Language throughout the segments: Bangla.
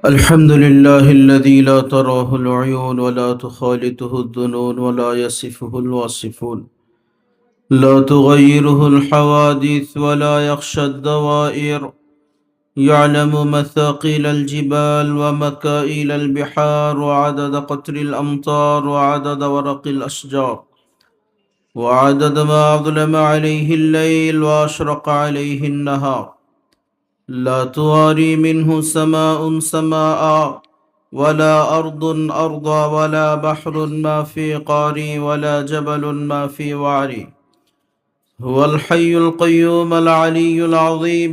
الحمد لله الذي لا تراه العيون ولا تخالطه الظنون ولا يصفه الواصفون، لا تغيره الحوادث ولا يخشى الدوائر، يعلم مثاقيل الجبال ومكائل البحار وعدد قطر الأمطار وعدد ورق الأشجار وعدد ما أظلم عليه الليل وأشرق عليه النهار، لا تواري منه سماء سماء ولا أرض أرضا ولا بحر ما في قاري ولا جبل ما في وعري. هو الحي القيوم العلي العظيم،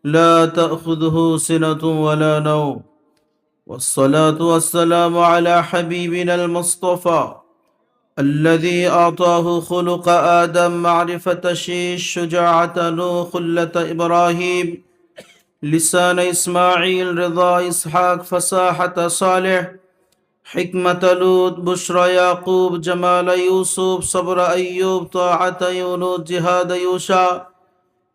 لا تأخذه سنة ولا نوم، والصلاة والسلام على حبيبنا المصطفى الذي أعطاه خلق آدم، معرفة شيش، شجاعة نوح، خلة إبراهيم، لسان إسماعيل، رضا إسحاق، فصاحة صالح، حكمة لوط، بشرى يعقوب، جمال يوسف، صبر أيوب، طاعة يونس، جهاد يوشع،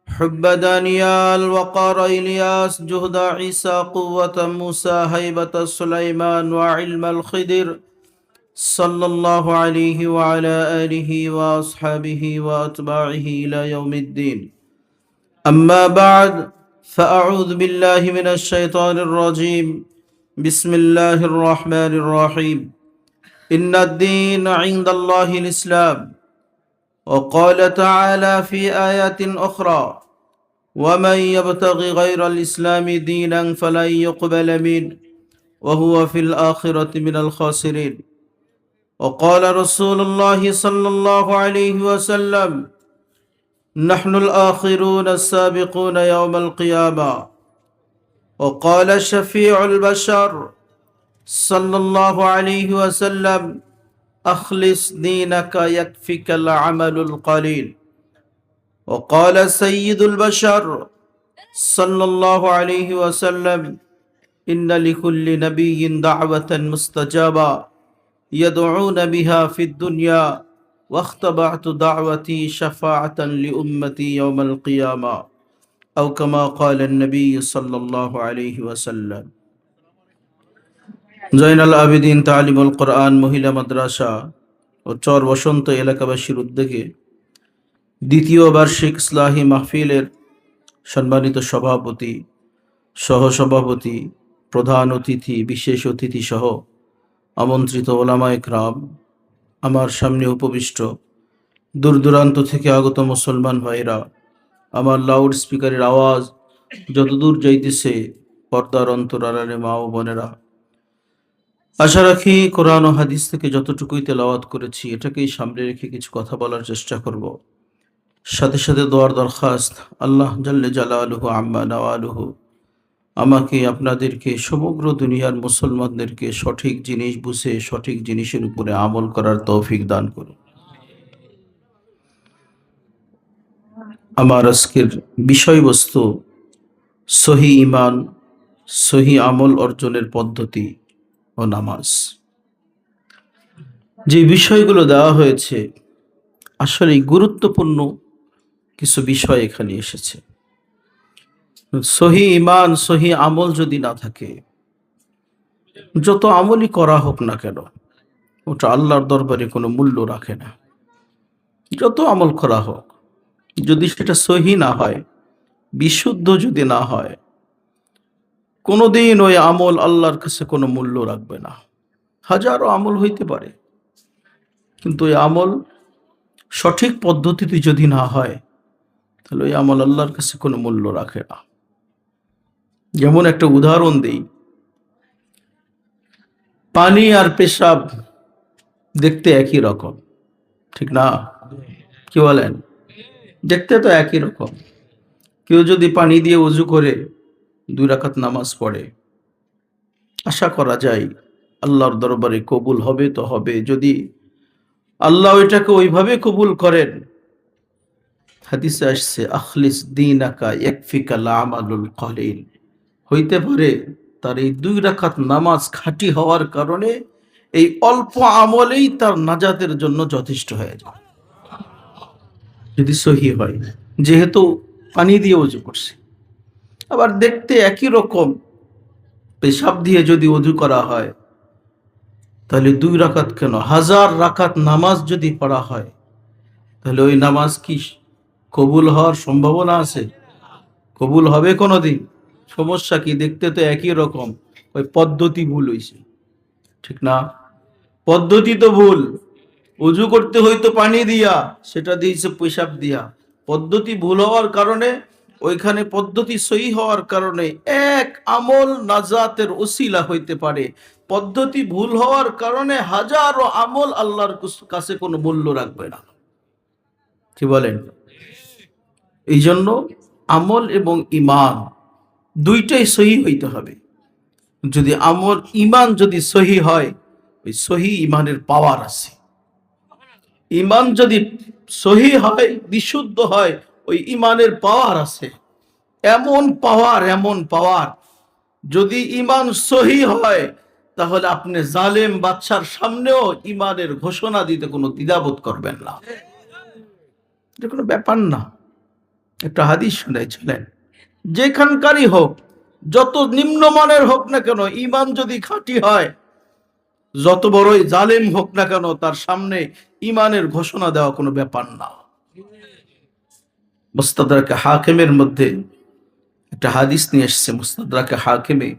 حب دانيال، وقار إلياس، جهد عيسى، قوة موسى، هيبة سليمان، وعلم الخضر، صلى الله عليه وعلى آله وأصحابه وأتباعه إلى يوم الدين. أما بعد، فأعوذ بالله من الشيطان الرجيم. بسم الله الرحمن الرحيم. إن الدين عند الله الإسلام. وقال تعالى في آيات أخرى: ومن يبتغ غير الإسلام دينا فلن يقبل منه وهو في الآخرة من الخاسرين. وقال رسول الله صلى الله عليه وسلم: نحن الآخرون السابقون يوم القيامة. وقال شفيع البشر صلى الله عليه وسلم: أخلص دينك يكفك العمل القليل. وقال سيد البشر صلى الله عليه وسلم: إن لكل نبي دعوة مستجابة يدعون بها في الدنيا، واختبعت دعوتي شفاعة لأمتي يوم القيامة، أو كما قال النبي صلى الله عليه وسلم। জয়নাল আবেদিন তালিমুল কোরআন মহিলা মাদ্রাসা ও চর বসন্ত এলাকাবাসীর উদ্যোগে দ্বিতীয় বার্ষিক ইসলাহি মাহফিলের সম্মানিত সভাপতি, সহসভাপতি, প্রধান অতিথি, বিশেষ অতিথি সহ আমন্ত্রিত ওলামা ইকরাম, আমার সামনে উপবিষ্ট দূর দূরান্ত থেকে আগত মুসলমান ভাইরা, আমার লাউড স্পিকারের আওয়াজ যতদূর যাইতেছে পর্দার অন্তরালে মা ও বোনেরা, আশা রাখি কোরআন ও হাদিস থেকে যতটুকুই তেলাওয়াত করেছি এটাকেই সামনে রেখে কিছু কথা বলার চেষ্টা করব। সাথে সাথে দোয়ার দরখাস্ত, আল্লাহ জাল্লে জালালুহু আম্মা নাওয়ালুহু আমাকে, আপনাদেরকে, সমগ্র দুনিয়ার মুসলমানদেরকে সঠিক জিনিস বুঝে সঠিক জিনিসের উপরে আমল করার তৌফিক দান করুন। আমার আজকের বিষয়বস্তু সহি ঈমান, সহি আমল অর্জনের পদ্ধতি ও নামাজ। যে বিষয়গুলো দেওয়া হয়েছে আসলে গুরুত্বপূর্ণ কিছু বিষয় এখানে এসেছে। সহি ঈমান, সহি আমল যদি না থাকে, যত আমলই করা হোক না কেন ওটা আল্লাহর দরবারে কোনো মূল্য রাখে না। যত আমল করা হোক, যদি সেটা সহি না হয়, বিশুদ্ধ যদি না হয়, কোনোদিন ওই আমল আল্লাহর কাছে কোনো মূল্য রাখবে না। হাজারো আমল হইতে পারে, কিন্তু ওই আমল সঠিক পদ্ধতিতে যদি না হয় তাহলে ওই আমল আল্লাহর কাছে কোনো মূল্য রাখে না। যেমন একটা উদাহরণ দিই, পানি আর পেশাব দেখতে একই রকম, ঠিক না? কি বলেন? দেখতে তো একই রকম। কেউ যদি পানি দিয়ে ওযু করে 2 রাকাত নামাজ পড়ে, আশা করা যায় আল্লাহর দরবারে কবুল হবে তো হবে। যদি আল্লাহ ওইটাকে ওইভাবে কবুল করেন, হাদিসে আসছে আখলিস দীনাকা ইয়াকফিকাল আমালুল কলিল, হইতে পারে তার এই 2 রাকাত নামাজ খাঁটি হওয়ার কারণে এই অল্প আমলেই তার নাজাতের জন্য যথেষ্ট হয়ে যায়, যদি সহি হয়। যেহেতু পানি দিয়ে ওযু করছে। আবার দেখতে একই রকম, পেশাব দিয়ে যদি ওযু করা হয় তাহলে 2 রাকাত কেন, 1000 রাকাত নামাজ যদি পড়া হয় তাহলে ওই নামাজ কি কবুল হওয়ার সম্ভাবনা আছে? কবুল হবে কোনোদিন? সমস্যা কি? দেখতে তো একই রকম, ওই পদ্ধতি ভুল হইছে, ঠিক না? পদ্ধতি তো ভুল। ওযু করতে হইতো পানি দিয়া, সেটা দিয়েছে পেশাব দিয়া। পদ্ধতি ভুল হওয়ার কারণে, ওইখানে পদ্ধতি সহি হওয়ার কারণে এক আমল নাজাতের ওসিলা হইতে পারে। পদ্ধতি ভুল হওয়ার কারণে হাজারো আমল আল্লাহর কাছে কোনো মূল্য রাখবে না। কি বলেন? এই জন্য আমল এবং ইমান দুইটাই সহি হইতে হবে। যদি আমল ইমান যদি সহি হয়, ওই সহি ইমানের পাওয়ার আছে। ইমান যদি সহি হয়, বিশুদ্ধ হয়, ওই ইমানের পাওয়ার আছে। এমন পাওয়ার, এমন পাওয়ার, যদি ইমান সহি হয় তাহলে আপনি জালেম বাদশার সামনেও ইমানের ঘোষণা দিতে কোনো দ্বিধাবোধ করবেন না। এটা কোনো ব্যাপার না। একটা হাদিস শুনেছিলেন, যেখানকারই হোক, যত নিম্নমানের হোক না কেন, ইমান যদি খাঁটি হয়, যত বড়ই জালেম হোক না কেন, তার সামনে ইমানের ঘোষণা দেওয়া কোনো ব্যাপার না। মুস্তাদরাকে হাকিমের মধ্যে একটা হাদিস নিয়ে এসেছে। মুস্তাদরাকে হাকিমে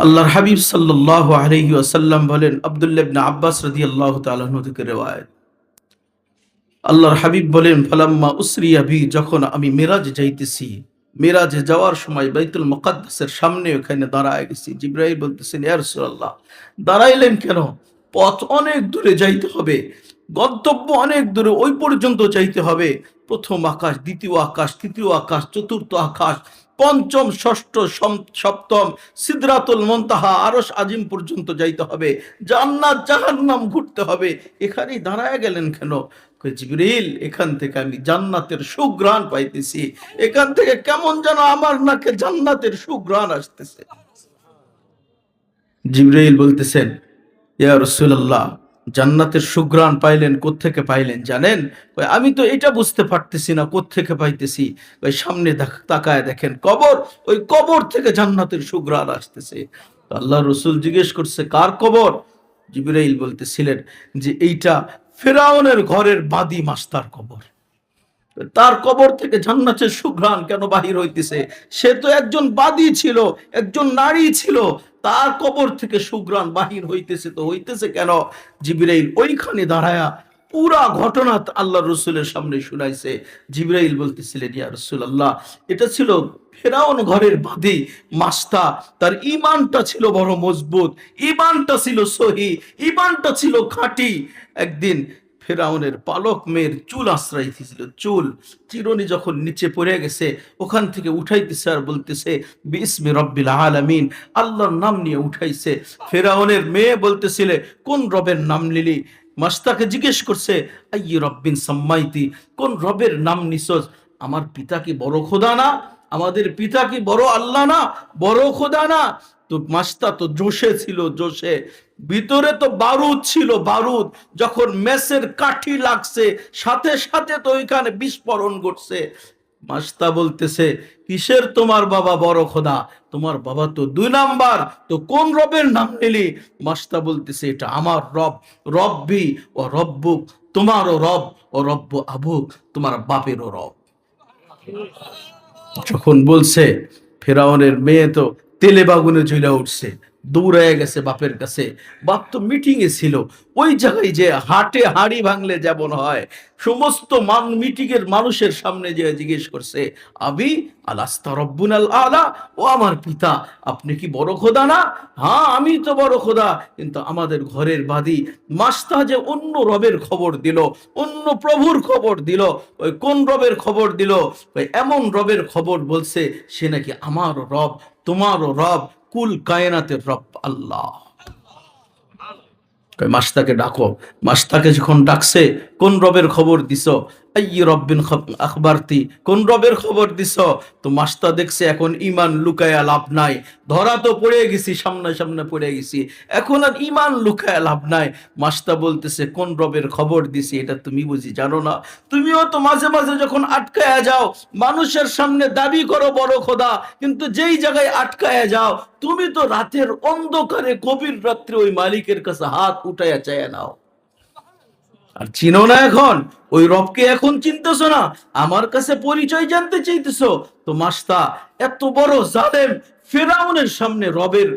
আল্লাহর হাবিব সাল্লাল্লাহু আলাইহি ওয়াসাল্লাম বলেন, আব্দুল্লাহ ইবনে আব্বাস রাদিয়াল্লাহু তাআলা আনহু থেকে riwayat, আল্লাহর হাবিব বলেন, ফালাম্মা উসরিয়া বি, যখন আমি মিরাজ যাইতেছি, মিরাজে যাওয়ার সময় বাইতুল মুকাদ্দাসের সামনে ওখানে দাঁড়ায় গেছি। জিবরাইল বলতেছেন, ইয়া রাসূলুল্লাহ, দাঁড়াইলেন কেন? পথ অনেক দূরে যাইতে হবে, গন্তব্য অনেক দূরে, ওই পর্যন্ত যাইতে হবে। প্রথম আকাশ, দ্বিতীয় আকাশ, তৃতীয় আকাশ, চতুর্থ আকাশ, পঞ্চম, ষষ্ঠ, সপ্তম, সিদরাতুল মুনতাহা, আরশ আজিম পর্যন্ত যাইতে হবে। জান্নাত জাহান্নাম ঘুরতে হবে। এখানেই দাঁড়ায় গেলেন কেন? জিবরিল, এখান থেকে আমি জান্নাতের সুঘ্রাণ পাইতেছি। এখান থেকে কেমন যেন আমার নাকে জান্নাতের সুঘ্রাণ আসতেছে। জিবরাইল বলতেছেন, ইয়া রাসূলুল্লাহ, জান্নাতের সুঘ্রাণ পাইলেন, কোত্থেকে পাইলেন জানেন? আমি তো এটা বুঝতে পারতেছি না কোত্থেকে পাইতেছি। ওই সামনে তাকায় দেখেন কবর, ওই কবর থেকে জান্নাতের সুঘ্রাণ আসতেছে। আল্লাহ রাসূল জিজ্ঞেস করছে, কার কবর? জিবরাইল বলতেছিলেন যে এইটা ফেরাউনের ঘরের বাদী মাস্টার কবর। তার কবর থেকে জান্নাতের সুঘ্রাণ কেন বাহির হইতেছে? সে তো একজন বাদী ছিল, একজন নারী ছিল, তার কবর থেকে সুঘ্রাণ বাহির হইতেছে, তো হইতেছে কেন? জিবরাইল ওইখানে দাঁড়ায়া পুরা ঘটনা আল্লাহর রাসূলের সামনে শুনাইছে। জিবরাইল বলতেছিলেন, ইয়া রাসূলুল্লাহ, এটা ছিল ফেরাউন ঘরের বাদী মাস্তা, তার ঈমানটা ছিল বড় মজবুত, ঈমানটা ছিল সহি, ঈমানটা ছিল খাঁটি। একদিন ফেরাউনের পালক মেয়ের চুল আশ্রাইতেছিল, চুল চিরুনি যখন নিচে পড়ে গেছে, ওখান থেকে উঠাইতেছে আর বলতেছে, বিসমি রব্বিল আলামিন, আল্লাহর নাম নিয়ে উঠাইছে। ফেরাউনের মেয়ে বলতেছিলে, কোন রবের নাম নিলি? মাস্তাকে জিজ্ঞেস করছে, আইয়ি রব্বিন সাম্মাইতি, কোন রবের নাম নিছস? আমার পিতা কি বড় খোদা না? আমাদের পিতা কি বড় আল্লাহ না? বড় খোদা না? তো মাস্তা তো জোশে ছিল, জোশে, ভিতরে তো বারুদ ছিল, বারুদ। যখন মেসের কাঠি লাগছে, সাথে সাথে তো ওইখানে বিস্ফোরণ ঘটছে। মাস্তা বলতেছে, কিসের তোমার বাবা বড় খোদা? তোমার বাবা তো 2 নাম্বার, তো কোন রবের নাম নিলি? মাস্তা বলতেছে, এটা আমার রব, রব্বি ও রব্বুক, তোমারও রব ও রব্ব আবুক, তোমার বাপেরও রব। যখন বলছে, ফেরাউনের মেয়ে তো তেলে বাগুনে জ্বলে উঠছে, দৌড়ায় গেছে বাপের কাছে। বাপ তো মিটিং এ ছিল, ওই জায়গায় যে হাটে হাড়ি ভাঙলে যেমন হয়, সমস্ত মিটিং এর মানুষের সামনে যে জিজ্ঞেস করছে, আবি আলাস্তা রব্বুনাল আলা, ও আমার পিতা, আপনি কি বড় খোদা না? হ্যাঁ, আমি তো বড় খোদা, কিন্তু আমাদের ঘরের বাদী মাস্তা যে অন্য রবের খবর দিল, অন্য প্রভুর খবর দিল। ওই কোন রবের খবর দিল? ওই এমন রবের খবর বলছে, সে নাকি আমারও রব, তোমারও রব, কুল কায়নাতের রব আল্লাহ। মাস্তাকে ডাকো। মাস্তাকে যখন ডাকছে, কোন রবের খবর দিছ? আই রব্বিন আখবারতি, কোন রবের খবর দিছ? তো মাস্তা দেখছে এখন ইমান লুকায়া লাভ নাই, ধরা তো পড়ে গেছি, সামনে সামনে পড়ে গেছি, এখন আর ইমান লুকায়া লাভ নাই। মাস্তা বলতেছে কোন রবের খবর দিছি এটা তুমি বুঝি জানো না? তুমিও তো মাঝে মাঝে যখন আটকায়া যাও, মানুষের সামনে দাবি করো বড় খোদা, কিন্তু যেই জায়গায় আটকায়া যাও, তুমি তো রাতের অন্ধকারে গভীর রাত্রে ওই মালিকের কাছে হাত উঠায়া চায় নাও। আর চিনো না এখন ওই রবকে, এখন চিনতেছো না, আমার কাছে পরিচয় জানতে চাইতেছো? তো মাস্তা এত বড় জালেম ফেরাউনের সামনে রবের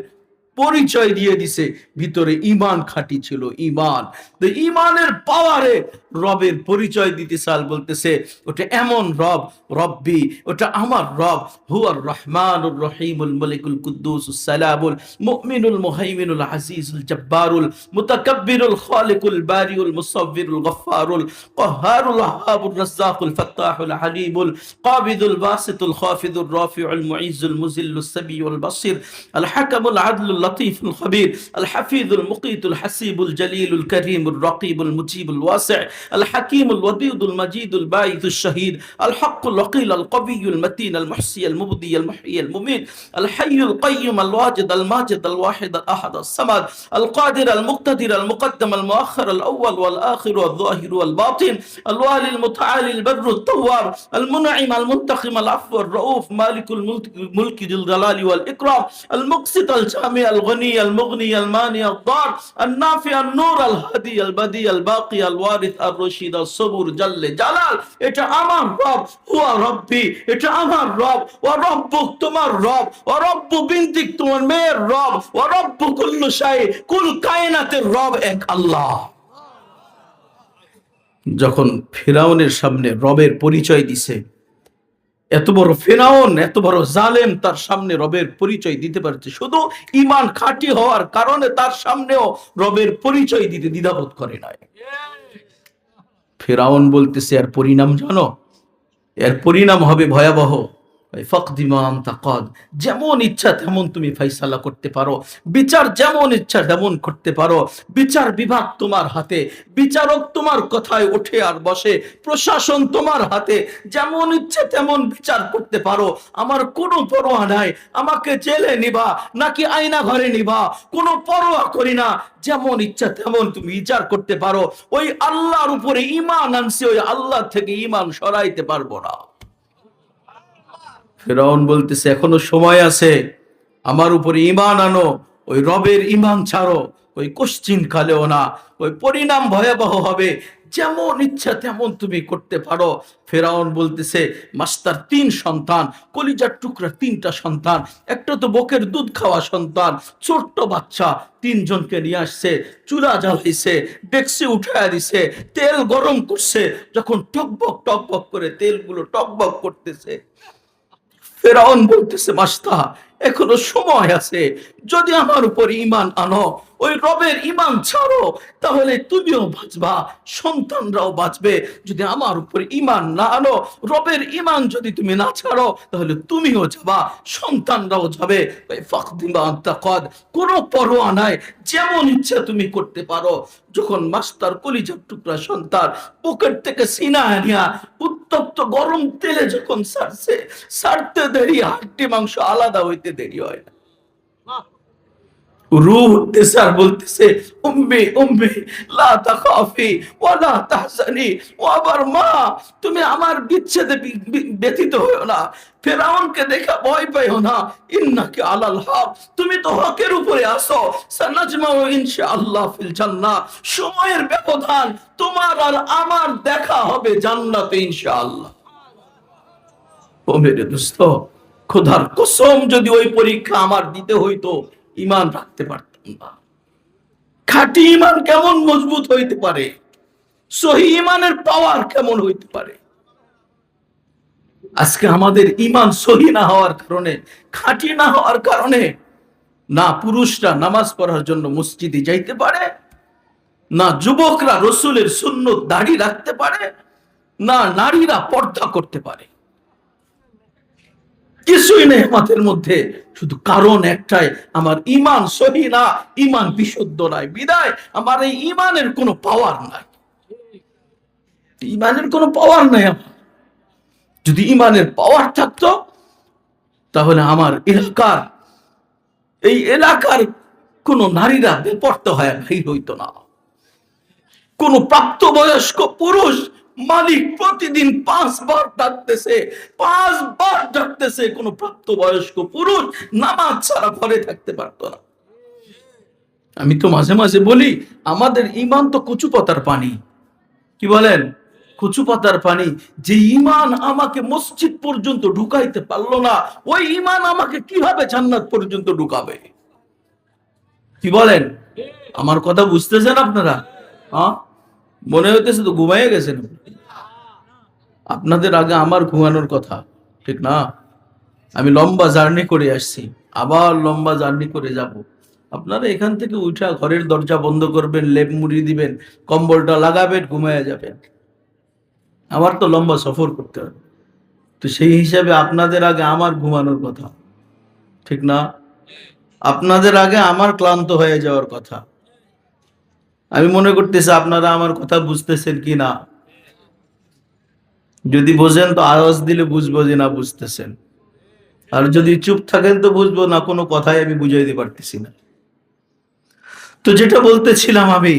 পরিচয় দিয়ে দিছে, ভিতরে ইমান খাঁটি ছিল, ইমান। তো ইমানের পাওয়ারে রবের পরিচয় দিতে সাল বলতেছে ওটা এমন রব, রব্বি, ওটা আমার রব, হুয়ার রহমানুর রহিমুল মালিকুল কুদ্দুসুস সালামুল মুমিনুল মুহাইমিনুল আজিজুল জব্বারুল মুতাকাব্বিরুল খালিকুল বারিউল মুসাব্বিরুল গফফারুল قهارul وهابul রাজ্জাকুল ফাত্তাহুল হালিমুল কাবিদুল বাসিতুল খাফিদুর রাফিউল মুইজ্জুল মুজিল্লুস সামিউল বাসির আল হাকামুল আদলুল লতিফুল খবীর আল হাফিজুল মুকিতুল হাসিবুল জলিলুল করিমুর রাকিবুল মুজিবুল ওয়াসি' আল হাকিমুল ওয়াদুদুল মাজিদুল বাঈদুশ শাহীদ আল হকুল ওয়াকিল আল কবিয়ুল মতিন আল মুহসি আল মুবদি আল মুহয়ি আল মুমিত আল হাইয়ুল কাইয়্যুম আল ওয়াজিদ আল মাজিদ আল ওয়াহিদ আল আহাদ আল সামাদ আল কাদির আল মুকতাদির আল মুকদ্দম আল মুআخر আল আউয়াল ওয়াল আখির ওয়াল যাহির ওয়াল বাতিন আল ওয়ালি আল মুতআলি আল বররু আল তাওয়াব আল মুনঈম আল মুনতাকিম আল আফু আর রাউফ মালিকুল মুলকি যুল জালালি ওয়াল ইকরাম আল মুকসিত আল জামি আল গনি আল মুগনি আল মানি আল দার আল নাফি আল নূর আল হাদি আল বাদি আল বাকি আল ওয়ারিস আর রশিদ আল সবুর জাল্লে জালাল। এটা আমার রব, হুয়া রব্বি, এটা আমার রব, ওয়া রব্বুক তোমার রব, ওয়া রব্বু বিনতিক তোমার মেয়ের রব, ওয়া রব্বু কুল্লু শাই, কুল কায়নাতের রব এক আল্লাহ। যখন ফিরাউনের সামনে রবের পরিচয় দিছে, এত বড় ফিরাউন, এত বড় জালেম, তার সামনে রবের পরিচয় দিতে পারছে শুধু ঈমান খাঁটি হওয়ার কারণে, তার সামনেও রবের পরিচয় দিতে দ্বিধাবোধ করে নাই। ফিরাউন বলতেছে এর পরিণাম জানো? এর পরিণাম হবে ভয়াবহ। যেমন ইচ্ছা তেমন তুমি ফয়সালা করতে পারো, বিচার যেমন ইচ্ছা তেমন করতে পারো, বিচার বিভাগ তোমার হাতে, বিচারক তোমার কথায় ওঠে আর বসে, প্রশাসন তোমার হাতে, যেমন ইচ্ছে তেমন বিচার করতে পারো, আমার কোনো পরোয়া নাই, আমাকে জেলে নিবা নাকি আয়না ঘরে নিবা কোনো পরোয়া করি না, যেমন ইচ্ছা তেমন তুমি বিচার করতে পারো। ওই আল্লাহর উপরে ঈমান আনছি, ওই আল্লাহ থেকে ঈমান সরাইতে পারবো না। ফিরাউন বলতেছে এখনো সময় আছে, আমার উপরে ঈমান আনো, ওই রবের ঈমান ছাড়ো, ওই কোশ্চিন কালেও না, ওই পরিণাম ভয়াবহ হবে, যেমন ইচ্ছা তেমন তুমি করতে পারো। ফিরাউন বলতেছে মাস্টার 3 সন্তান, কলিজার টুকরা 3টা সন্তান, একটা তো বকের দুধ খাওয়া সন্তান, ছোট্ট বাচ্চা, 3 জনকে নিয়ে আসছে, চুলা জ্বালাইছে, ডেকসি উঠায় দিছে, তেল গরম করছে, যখন টকবক টকবক করে তেলগুলো টকবক করতেছে, ফেরাউন বলতেছে মাস্তা এখনো সময় আছে, যদি আমার উপর ঈমান আনো, ওই রবের ঈমান ছাড়ো, তাহলে তুমিও বাঁচবা, সন্তানরাও বাঁচবে। যদি আমার উপর ঈমান না আনো, রবের ঈমান যদি তুমি না ছাড়ো, তাহলে তুমিও যাবা, সন্তানরাও যাবে। ফাকদিমা আনতা কাদ, কোনো পরোয়া নাই, যেমন ইচ্ছা তুমি করতে পারো। যখন মাস্টার কলিজার টুকরা সন্তান পকেট থেকে সিনা আনিয়া উত্তপ্ত গরম তেলে যখন ছাড়তে দেরি, হাড্ডি মাংস আলাদা হইতে দেরি হয় না। রূহ উঠতেছে আর বলতেছে উম্মি উম্মি লা তাখাফি ওয়া লা তাহজানি, ও আবার মা তুমি আমার বিচ্ছেদে ব্যথিত হয়ো না, ফিরাউনকে দেখা ভয় পাইও না, ইন্নাকা আলাল হক, তুমি তো হকের উপরে আছো, সানাজমাউ ইনশাআল্লাহ ফিল জান্নাহ, সময়ের ব্যবধান, তোমার আর আমার দেখা হবে জান্নাতে ইনশাআল্লাহ। ও মেরে দোস্ত, খোদার কসম যদি ওই পরীক্ষা আমার দিতে হইতো, ঈমান রাখতে পারতাম না। খাঁটি ঈমান কেমন মজবুত হইতে পারে, সহি ঈমানের পাওয়ার কেমন হইতে পারে। আজকে আমাদের ঈমান সহি না হওয়ার কারণে, খাঁটি না হওয়ার কারণে, না পুরুষরা নামাজ পড়ার জন্য মসজিদে যাইতে পারে, না যুবকরা রসুলের সুন্নত দাড়ি রাখতে পারে, না নারীরা পর্দা করতে পারে। কিছুই নেই আমাদের মধ্যে, শুধু কারণ একটাই, আমার ঈমান সহি না, ঈমান বিশুদ্ধ নাই, বিদায় আমার এই ঈমানের কোনো পাওয়ার নাই। ইমানের কোনো পাওয়ার নাই আমার। যদি ইমানের পাওয়ার থাকতো তাহলে আমার এলাকার কোন নারীরা বেপরোয়া হয়ে বাহির হইতো না। কোন প্রাপ্তবয়স্ক পুরুষ মালিক প্রতিদিন 5 বার ডাকতেছে, কোন প্রাপ্তবয়স্ক পুরুষ নামাজ ছাড়া ঘরে থাকতে পারতো না। আমি তো মাঝে মাঝে বলি, আমাদের ঈমান তো কচু পাতার পানি। কি বলেন? কচু পাতার পানি। যে ঈমান আমাকে মসজিদ পর্যন্ত ঢুকাইতে পারলো না, ওই ঈমান আমাকে কিভাবে জান্নাত পর্যন্ত ঢুকাবে? কি বলেন? আমার কথা বুঝতেছেন আপনারা? হ্যাঁ, মনে হইতেছে তো ঘুমাইয়ে গেছেন। আপনাদের আগে আমার ঘুমানোর কথা, ঠিক না? আমি লম্বা জার্নি করে আসছি, আবার লম্বা জার্নি করে যাব। আপনারা এখান থেকে উঠা ঘরের দরজা বন্ধ করবেন, লেপ মুড়ি দিবেন, কম্বলটা লাগাবেন, ঘুমাইয়া যাবেন। আমার তো লম্বা সফর করতে হবে, তো সেই হিসাবে আপনাদের আগে আমার ঘুমানোর কথা, ঠিক না? আপনাদের আগে আমার ক্লান্ত হয়ে যাওয়ার কথা। আমি মনে করতেছি আপনারা আমার কথা বুঝতেছেন কি না। যদি বোঝেন তো আওয়াজ দিলে বুঝবো যে না বুঝতেছেন, আর যদি চুপ থাকেন তো বুঝবো না কোনো কথাই আমি বুঝাইতে পারতেছি না। তো যেটা বলতেছিলাম আমি,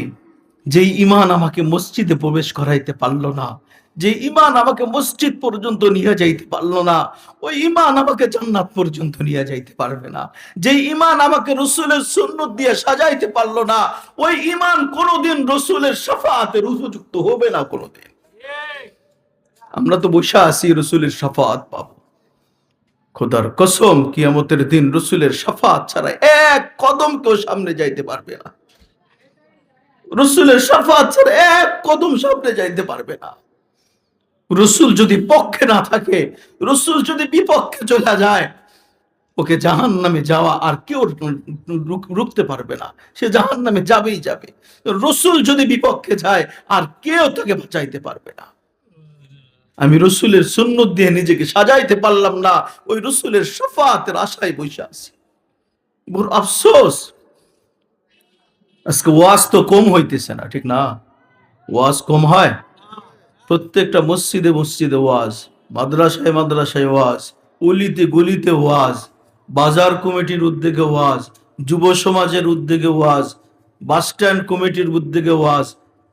যে ঈমান আমাকে মসজিদে প্রবেশ করাইতে পারলো না, যে ঈমান আমাকে মসজিদ পর্যন্ত নিয়ে যাইতে পারলো না, ওই ঈমান আমাকে জান্নাত পর্যন্ত নিয়ে যাইতে পারবে না। যে ঈমান আমাকে রাসূলের সুন্নাত দিয়ে সাজাইতে পারলো না, ওই ঈমান কোনোদিন রাসূলের শাফাআতের উপযুক্ত হবে না কোনোদিন। আমরা তো বসে আছি রাসূলের শাফাআত পাবো। খোদার কসম, কিয়ামতের দিন রাসূলের শাফাআত ছাড়া এক কদম কেউ সামনে যাইতে পারবে না। রাসূলের শাফাআত ছাড়া এক কদম সামনে যাইতে পারবে না। রাসূল যদি পক্ষে না থাকে, রাসূল যদি বিপক্ষে চলে যায়, ওকে জাহান্নামে যাওয়া আর কেউ রুখতে পারবে না। সে জাহান্নামে যাবেই যাবে। রাসূল যদি বিপক্ষে যায়, আর কেউ তাকে বাঁচাইতে পারবে না। আমি রাসূলের সুন্নাত দিয়ে নিজেকে সাজাইতে পারলাম না, ওই রাসূলের শাফাআতের আশায় বসে আছি। বড় আফসোস। আজকে ওয়াজ তো কম হইতেছে না, ঠিক না? ওয়াজ কম হয়। প্রত্যেকটা মসজিদে মসজিদে ওয়াজ, মাদ্রাসায় মাদ্রাসায় ওয়াজ, অলিতে গলিতে ওয়াজ, বাজার কমিটির উদ্যোগে ওয়াজ, যুব সমাজের উদ্যোগে ওয়াজ, বাস স্ট্যান্ড কমিটির উদ্যোগে ওয়াজ।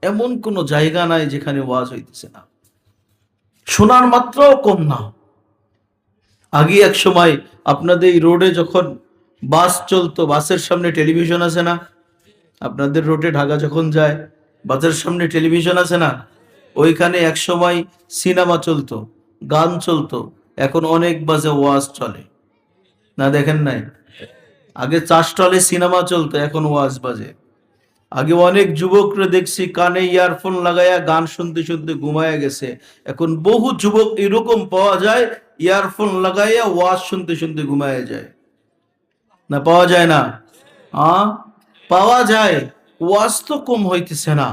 এমন কোনো জায়গা নাই যেখানে ওয়াজ হইতেছে না। শোনার মাত্রাও কম না। আগে এক সময় আপনাদের এই রোডে যখন বাস চলতো, বাসের সামনে টেলিভিশন আছে না? আপনাদের রোডে ঢাকা যখন যায়, বাসের সামনে টেলিভিশন আছে না? ওইখানে এক সময় সিনেমা চলতো, গান চলতো। এখন অনেক বাজে ওয়াজ চলে না, দেখেন নাই? আগে 4 স্টলে সিনেমা চলতো, এখন ওয়াজ বাজে। আগে অনেক যুবকরা দেখছি কানে ইয়ারফোন লাগাইয়া গান শুনতে শুনতে ঘুমায়া গেছে। এখন বহু যুবক এরকম পাওয়া যায়, ইয়ারফোন লাগাইয়া ওয়াজ শুনতে শুনতে ঘুমায়া যায়। না পাওয়া যায় না? পাওয়া যায়। ওয়াজ তো কম হইতেছে না,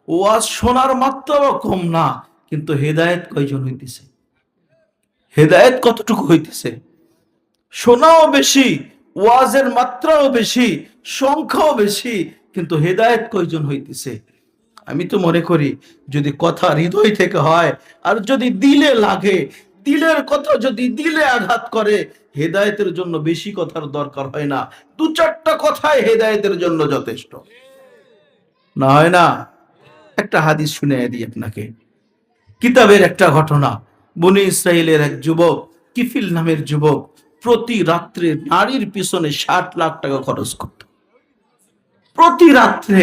ওয়াজ শোনার মাত্রাও কম না, কিন্তু হেদায়েত কয়জন হইতেছে? হেদায়েত কতটুকু হইতেছে? শোনাও বেশি, ওয়াজের মাত্রাও বেশি, সংখ্যাও বেশি, কিন্তু হেদায়েত কয়জন হইতেছে? আমি তো মনে করি যদি কথা হৃদয় থেকে হয়, আর যদি দিলে লাগে, দিলের কথা যদি দিলে আঘাত করে, হেদায়েতের জন্য বেশি কথার দরকার হয় না। 2-4টা কথাই হেদায়েতের জন্য যথেষ্ট। না হয় না? একটা হাদিস শুনে দিই আপনাকে, কিতাবের একটা ঘটনা। বনি ইসরাইলের এক যুবক, কিফিল নামের যুবক, প্রতি রাত্রে নারীর পিছনে 60 লাখ টাকা খরচ করত। প্রতি রাত্রে।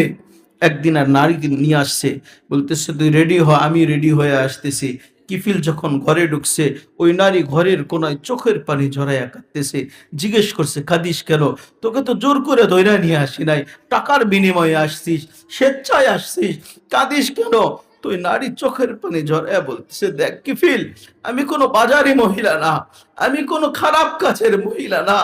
একদিন আর নারীকে নিয়ে আসছে, বলতেছে তুই রেডি হ, আমি রেডি হয়ে আসতেছি। কিফিল যখন ঘরে ঢুকছে, ওই নারী ঘরের কোনায় চোখের পানি ঝরাইয়া কাঁদতেছে। জিজ্ঞেস করছে কাঁদিস কেন? তোকে তো জোর করে ধইরা নিয়ে আসি নাই, টাকার বিনিময়ে আসছিস, স্বেচ্ছায় আসছিস, কাঁদিস কেন? তো ওই নারী চোখের পানি ঝরাইয়া বলতেছে, দেখ কিফিল, আমি কোনো বাজারি মহিলা না, আমি কোনো খারাপ কাজের মহিলা না।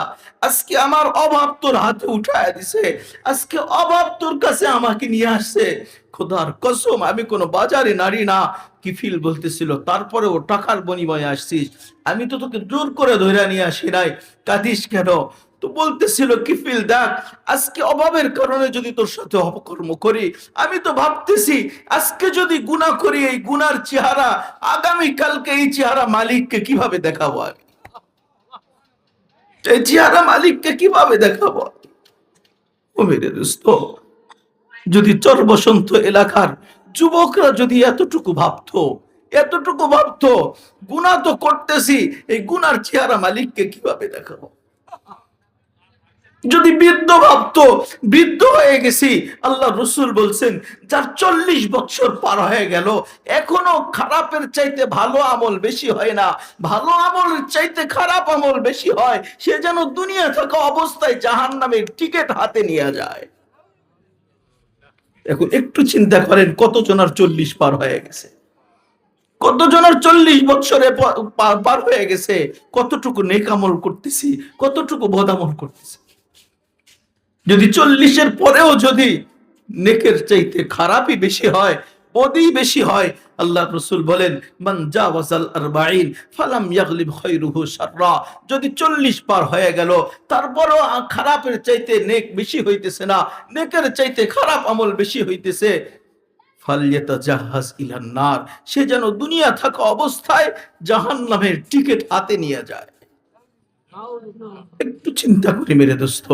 আজকে আমার অভাব তোর হাতে উঠায় দিছে, আজকে অভাব তোর কাছে আমাকে নিয়ে আসছে। খোদার কসম, আমি কোনো বাজারে নারী না। কিফিল বলতেছিল, তারপরে ও টাকার বিনিময়ে আসছিস, আমি তো তোকে জোর করে ধরে নিয়ে আসি নাই, কাঁদিস কেন? তো বলতেছিল কিফিল দেখ, আজকে অভাবের কারণে যদি তোর সাথে অপকর্ম করি, আমি তো ভাবতেছি আজকে যদি গুনাহ করি, এই গুনার চেহারা আগামী কালকে এই চেহারা মালিককে কিভাবে দেখাবো, আমি এই চেহারা মালিককে কিভাবে দেখাবো। ও মেরে দোস্ত, যদি চর বসন্ত এলাকার যুবকরা যদি এতটুকু ভাবতো গুনাহ তো করতেছি, এই গুনার চেহারা মালিককে কিভাবে দেখাবো। যদি বৃদ্ধ ভাবতো বৃদ্ধ হয়ে গেছি, আল্লাহ রসুল বলছেন যার 40 বছর পার হয়ে গেল এখনো খারাপের চাইতে ভালো আমল বেশি হয় না, ভালো আমলের চাইতে খারাপ আমল বেশি হয়, সে যেন দুনিয়া থাকা অবস্থায় জাহান্নামের টিকিট হাতে নিয়ে যায়। এখন একটু চিন্তা করেন, কতজনের 40 পার হয়ে গেছে, কতজনের 40 বছরে পার হয়ে গেছে, কতটুকু নেক আমল করতেছি, কতটুকু বদ আমল করতেছি। যদি 40-এর পরেও যদি নেকের চাইতে খারাপই বেশি হয়, বদই বেশি হয়, আল্লাহ রাসূল বলেন মান জাওয়াজাল 40 ফালাম ইয়াগলিব খায়রুহু শাররা, যদি 40 পার হয়ে গেল তারপরও খারাপের চাইতে নেক বেশি হইতেছে না, নেকের চাইতে খারাপ আমল বেশি হইতেছে, ফালইয়াতাজাহাজ ইলান নার, সে যেন দুনিয়া থাকা অবস্থায় জাহান্নামের টিকিট হাতে নিয়ে যায়। একটু চিন্তা করি মেরে দোস্ত,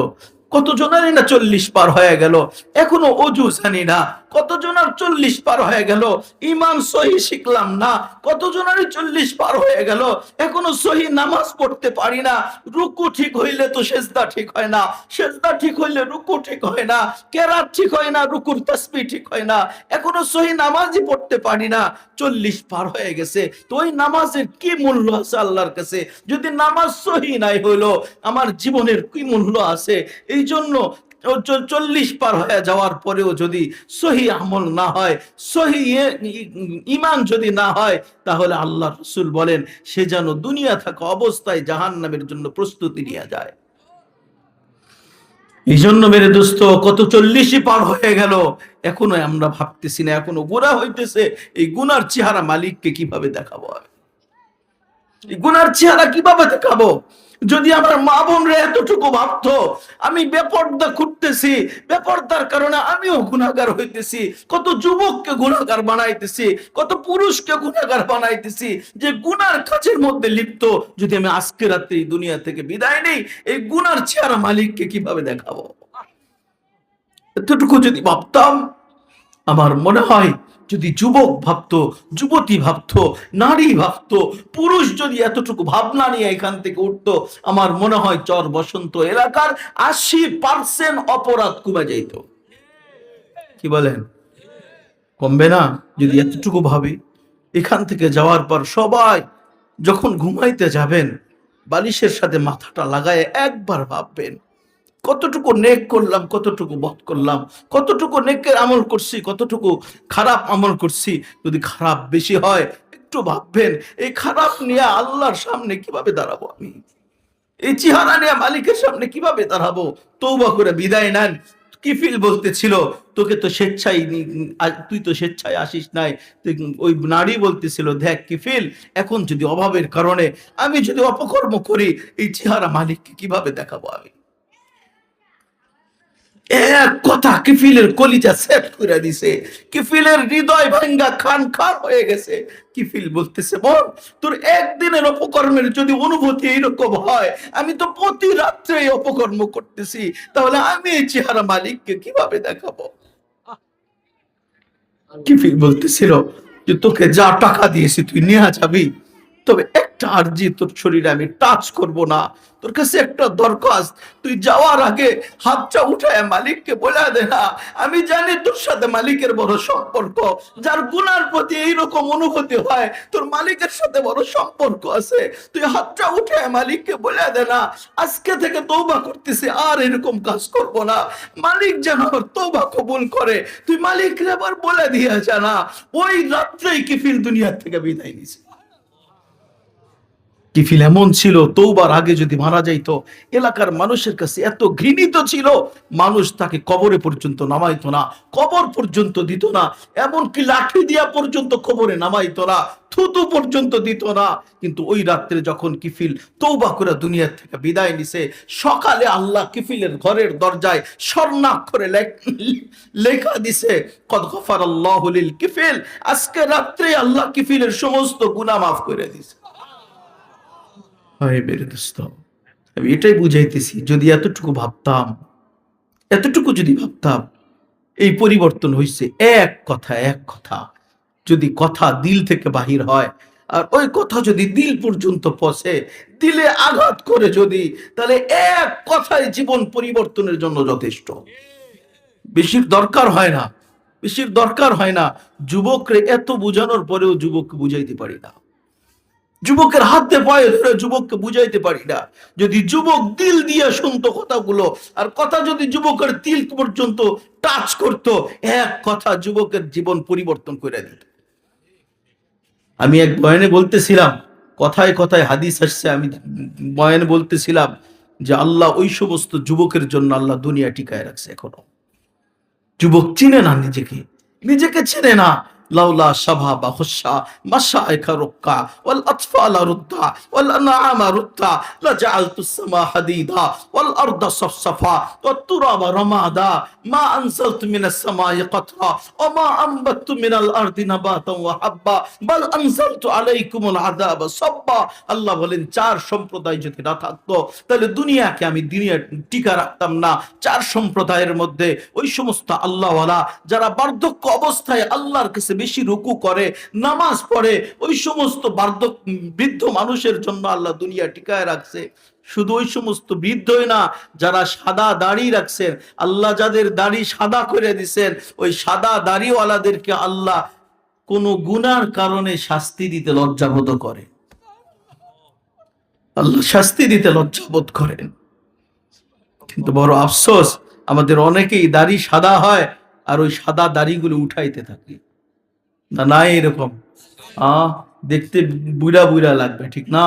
কতজনেরই না 40 পার হয়ে গেল এখনো অজু জানি না, কতজনের 40 পার হয়ে গেল ঈমান সহি শিখলাম না, কতজনেরই 40 পার হয়ে গেল এখনো সহি নামাজ পড়তে পারি না, রুকু ঠিক হইলে তো সেজদা ঠিক হয় না, সেজদা ঠিক হইলে রুকু ঠিক হয় না, কেরাত ঠিক হয় না, রুকুর তাসবিহ ঠিক হয় না, এখনো সহি নামাজই পড়তে পারি না। 40 পার হয়ে গেছে, তো ওই নামাজের কি মূল্য আছে আল্লাহর কাছে? যদি নামাজ সহি নাই হইলো আমার জীবনের কি মূল্য আছে? এই জন্য 40 পার হয়ে যাওয়ার পরেও যদি সহি আমল না হয়, সহি ঈমান যদি না হয়, তাহলে আল্লাহ রাসূল বলেন সে যেন দুনিয়া থাকা অবস্থায় জাহান্নামের জন্য প্রস্তুতি নিয়ে যায়। এই জন্য মেরে দোস্ত, কত 40-ই পার হয়ে গেল এখনো আমরা ভাবতেছি না, এখনো গুনাহ হইতেছে, এই গুনার চেহারা মালিককে কিভাবে দেখাবো, এই গুনার চেহারা কিভাবে দেখাবো? যদি আমার মা বোনরা এতটুকু ভাবতো আমি বেপর্দা করতেছি, বেপর্দার কারণে আমিও গুনাহগার হইতেছি, কত যুবককে গুনাহগার বানাইতেছি, কত পুরুষকে গুনাহগার বানাইতেছি, যে গুনার কাজের মধ্যে লিপ্ত, যদি আমি আজকে রাতে এই দুনিয়া থেকে বিদায় নেই, এই গুনার চেহারা মালিককে কিভাবে দেখাবো? এতটুকু যদি ভাবতাম, আমার মনে হয় যদি যুবক ভাবতো, যুবতী ভাবতো, নারী ভাবতো, পুরুষ যদি এতটুকু ভাবনা নিয়ে এখান থেকে উঠতো, আমার মনে হয় চর বসন্ত এলাকার 80% অপরাধ কমে যেত। কি বলেন, কমবে না? যদি এতটুকু ভাবি, এখান থেকে যাওয়ার পর সবাই যখন ঘুমাইতে যাবেন বালিশের সাথে মাথাটা লাগায় একবার ভাববেন কতটুকু নেক করলাম, কতটুকু বদ করলাম, কতটুকু নেকের আমল করছি, কতটুকু খারাপ আমল করছি। যদি খারাপ বেশি হয় একটু ভাববেন এই খারাপ নিয়ে আল্লাহর সামনে কিভাবে দাঁড়াবো, আমি এই চেহারা নিয়ে মালিকের সামনে কিভাবে দাঁড়াবো। তওবা করে বিদায় নেন। কিফিল বলতেছিল তোকে তো স্বেচ্ছায় তুই তো স্বেচ্ছায় আসিস নাই। ওই নারী বলতেছিল দেখ কিফিল, এখন যদি অভাবের কারণে আমি যদি অপকর্ম করি, এই চেহারা মালিককে কিভাবে দেখাবো আমি। এক কথা কিফিলের কলিজা সেট করে দিছে, কিফিলের হৃদয় ভাঙ্গা খান খান হয়ে গেছে। কিফিল বলতেছে বোন, তোর একদিনের অপকর্মের যদি অনুভূতি এইরকম হয়, আমি তো প্রতি রাত্রে অপকর্ম করতেছি, তাহলে আমি এই চেহারা মালিককে কিভাবে দেখাবো। কিফিল বলতেছিল যে তোকে যা টাকা দিয়েছি তুই নিয়ে যাবি, তবে একটা আরজি তোর শরীরে আমি টাচ করব না। তোর কাছে একটা দরখাস্ত, তুই যাওয়ার আগে হাতটা উঠায় মালিককে বলে দে না, আমি জানি তোর সাথে মালিকের বড় সম্পর্ক, যার গুনার প্রতি এইরকম অনুভূতি হয় তোর মালিকের সাথে বড় সম্পর্ক আছে, তুই হাতটা উঠায় মালিককে বলে দে না আজকে থেকে তওবা করতেছি, আর এরকম কাজ করব না, মালিক যেন আমার তওবা কবুল করে। তুই মালিককে আবার বলে দিয়ে জানা। ওই রাত্রেই কিফিল দুনিয়া থেকে বিদায় নিছে। কিফিল এমন ছিল, তওবার আগে যদি মারা যাইতো এলাকার মানুষের কাছে এত ঘৃণিত ছিল, মানুষ তাকে কবরে পর্যন্ত নামাইতো না, কবর পর্যন্ত দিত না, এমনকি লাঠি দিয়া পর্যন্ত কবরে নামাইতো না, থুতু পর্যন্ত দিত না। কিন্তু ওই রাত্রে যখন কিফিল তওবা করে দুনিয়া থেকে বিদায় নিছে, সকালে আল্লাহ কিফিলের ঘরের দরজায় স্বর্ণাক্ষরে লেখা দিছে, কদ গফারাল্লাহু লিল কিফিল, আজকে রাত্রে আল্লাহ কিফিলের সমস্ত গুনাহ মাফ করে দিছে। হয় মেরে দোস্ত, আমি এটাই বুঝাইতেছি, যদি এতটুকু ভাবতাম, এতটুকু যদি ভাবতাম এই পরিবর্তন হইছে এক কথা যদি কথা দিল থেকে বাহির হয়, আর ওই কথা যদি দিল পর্যন্ত পৌঁছে, দিলে আঘাত করে যদি, তাহলে এক কথায় জীবন পরিবর্তনের জন্য যথেষ্ট। বেশির দরকার হয় না, বেশির দরকার হয় না। যুবকরে এত বোঝানোর পরেও যুবককে বুঝাইতে পারি না, যুবকের হাতে পায়ে ধরে যুবককে বুঝাইতে পারি না। যদি যুবক দিল দিয়ে শুনতো কথাগুলো, আর কথা যদি যুবকের দিল পর্যন্ত টাচ করতো, এক কথা যুবকের জীবন পরিবর্তন করে দিত। আমি এক বয়ানে বলতেছিলাম, কথায় কথায় হাদিস আসছে, আমি বয়ানে বলতেছিলাম যে আল্লাহ ওই সমস্ত যুবকের জন্য আল্লাহ দুনিয়া টিকায় রাখছে। এখনো যুবক চিনে না নিজেকে, নিজেকে চেনে না। লাউলা শাবাবা খুশা মাশাইখা রুক্কা ওয়াল আতফালা রুদ্দা ওয়াল আনআমা রুদ্দা লাজআলতুস সামা হাদিদা ওয়াল আরদা সাফসাফা ওয়াত তুরাবা রামাদা মা আনজালতু মিনাস সামাই কাতরা ওয়া মা আমবাতু মিনাল আরদি নাবাতান ওয়া হাব্বা বাল আনজালতু আলাইকুমুল আযাবা সাব্বা। আল্লাহ বলেন, চার সম্প্রদায় যদি না থাকতো তাহলে দুনিয়াকে আমি দুনিয়া টিকা রাখতাম না। চার সম্প্রদায়ের মধ্যে ওই সমস্ত আল্লাহওয়ালা যারা বার্ধক্য অবস্থায় আল্লাহর কাছে বেশি রুকু করে, নামাজ পড়ে, ওই সমস্ত বৃদ্ধ মানুষের জন্য আল্লাহ দুনিয়া টিকায় রাখছে। শুধু ওই সমস্ত বৃদ্ধই না, যারা সাদা দাড়ি রাখছেন, আল্লাহ যাদের দাড়ি সাদা করে দিছেন, ওই সাদা দাড়িওয়ালাদেরকে আল্লাহ কোন গুনার কারণে শাস্তি দিতে লজ্জাবোধ করে, আল্লাহ শাস্তি দিতে লজ্জাবোধ করেন। কিন্তু বড় আফসোস, আমাদের অনেকেই দাড়ি সাদা হয় আর ওই সাদা দাড়িগুলো উঠাইতে থাকে। না নাই এরকম দেখতে বুড়া বুড়া লাগবে, ঠিক না?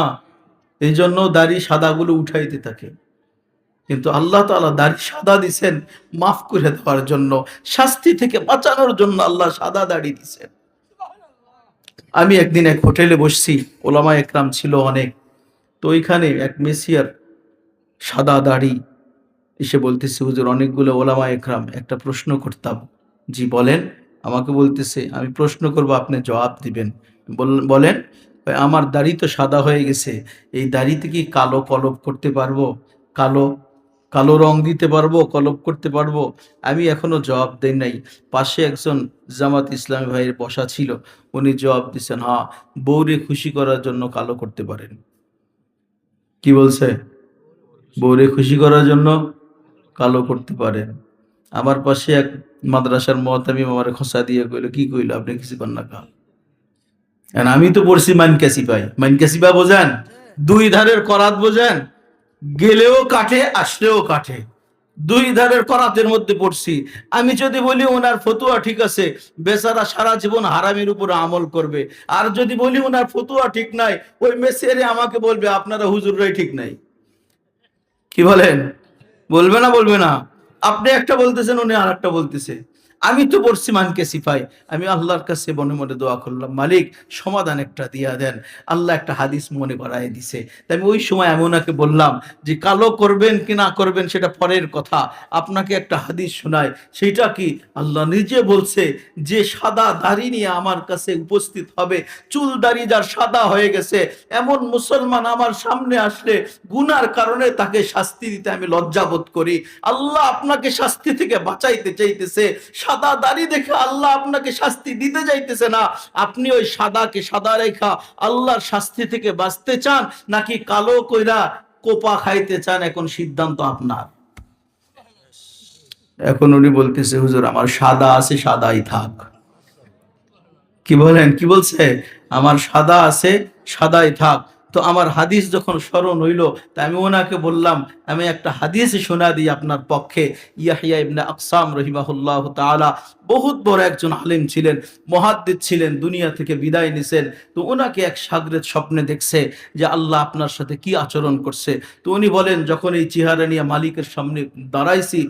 এই জন্য দাড়ি সাদাগুলো উঠাইতে থাকে। কিন্তু আল্লাহ তাআলা দাড়ি সাদা দিছেন মাফ করে দেওয়ার জন্য, শাস্তি থেকে বাঁচানোর জন্য আল্লাহ সাদা দাড়ি দিছেন। আমি একদিন এক হোটেলে বসছি, ওলামা একরাম ছিল অনেক, তো ওইখানে এক মেসিয়ার সাদা দাড়ি এসে বলতেছে, হুজুর অনেকগুলো ওলামা একরাম, একটা প্রশ্ন করতাম। জি বলেন। আমাকে বলতেছে, আমি প্রশ্ন করব, আপনি জবাব দিবেন। বলেন। আমার দাড়ি তো সাদা হয়ে গেছে, এই দাড়িতে কি কালো কলপ করতে পারবো? কালো কালো রং দিতে পারবো, কলপ করতে পারবো? আমি এখনো জবাব দেই নাই। পাশে একজন জামাত ইসলামী ভাইয়ের বসা ছিল, উনি জবাব দিচ্ছেন, হ্যাঁ, বউরে খুশি করার জন্য কালো করতে পারেন। কি বলছে? বউরে খুশি করার জন্য কালো করতে পারেন। আমার পাশে এক মাদ্রাসার মুআতামিম আমার খোঁচা দিয়ে কইল, কি কইল আপনি কিছু কর না কা? আমি তো পড়ছি মানকাসিপাই। মানকাসিপা বোঝেন? দুই ধারের করাত বোঝেন? গেলেও কাটে, আসলেও কাটে। দুই ধারের করাতের মধ্যে পড়ছি। আমি যদি বলি ওনার ফতুয়া ঠিক আছে, বেচারা সারা জীবন হারামের উপর আমল করবে। আর যদি বলি ওনার ফতুয়া ঠিক নাই, ওই মেসেরে আমাকে বলবে আপনারা হুজুররাই ঠিক নাই। কি বলেন? বলবে না? বলবে না? আপনি একটা বলতেছেন, উনি আর একটা বলতেছে। আমি তো পড়ছি মানকে সিফাই। আমি আল্লাহর কাছে মনে মনে দোয়া করলাম, মালিক সমাধান একটা দিয়া দেন। আল্লাহ একটা হাদিস মনে করায় দিছে। তাই আমি ওই সময় আমি ওনাকে বললাম যে কালো করবেন কি না করবেন সেটা পরের কথা, আপনাকে একটা হাদিস শোনায়। সেটা কি? আল্লাহ নিজে বলছে যে সাদা দাড়ি নিয়ে আমার কাছে উপস্থিত হবে, চুল দাড়ি যার সাদা হয়ে গেছে, এমন মুসলমান আমার সামনে আসলে গুনার কারণে তাকে শাস্তি দিতে আমি লজ্জাবোধ করি। আল্লাহ আপনাকে শাস্তি থেকে বাঁচাইতে চাইতেছে। সাদা দাড়ি দেখে আল্লাহ আপনাকে শাস্তি দিতে যাইতেছে না। আপনি ওই সাদাকে সাদা রেখা আল্লাহর শাস্তি থেকে বাঁচতে চান, নাকি কালো কইরা কোপা খাইতে চান? এখন সিদ্ধান্ত আপনার। এখন উনি বলতেছে, হুজুর আমার সাদা আছে, সাদাই থাক। কি বলেন? কি বলছে? আমার সাদা আছে, সাদাই থাক। তো আমার হাদিস যখন স্মরণ হইল, তা আমি ওনাকে বললাম, আমি একটা হাদিস শোনা দিই আপনার পক্ষে। ইয়াহইয়া ইবনে আকসাম রহিমাহুল্লাহ তাআলা বহুত বড় একজন আলেম ছিলেন, মুহাদ্দিস ছিলেন, দুনিয়া থেকে বিদায় নিছেন। তো ওনাকে এক শাগরেদ স্বপ্নে দেখছে যে আল্লাহ আপনার সাথে কি আচরণ করছে। তো উনি বলেন, যখন এই চেহারা নিয়ে মালিকের সামনে দাঁড়াইছি,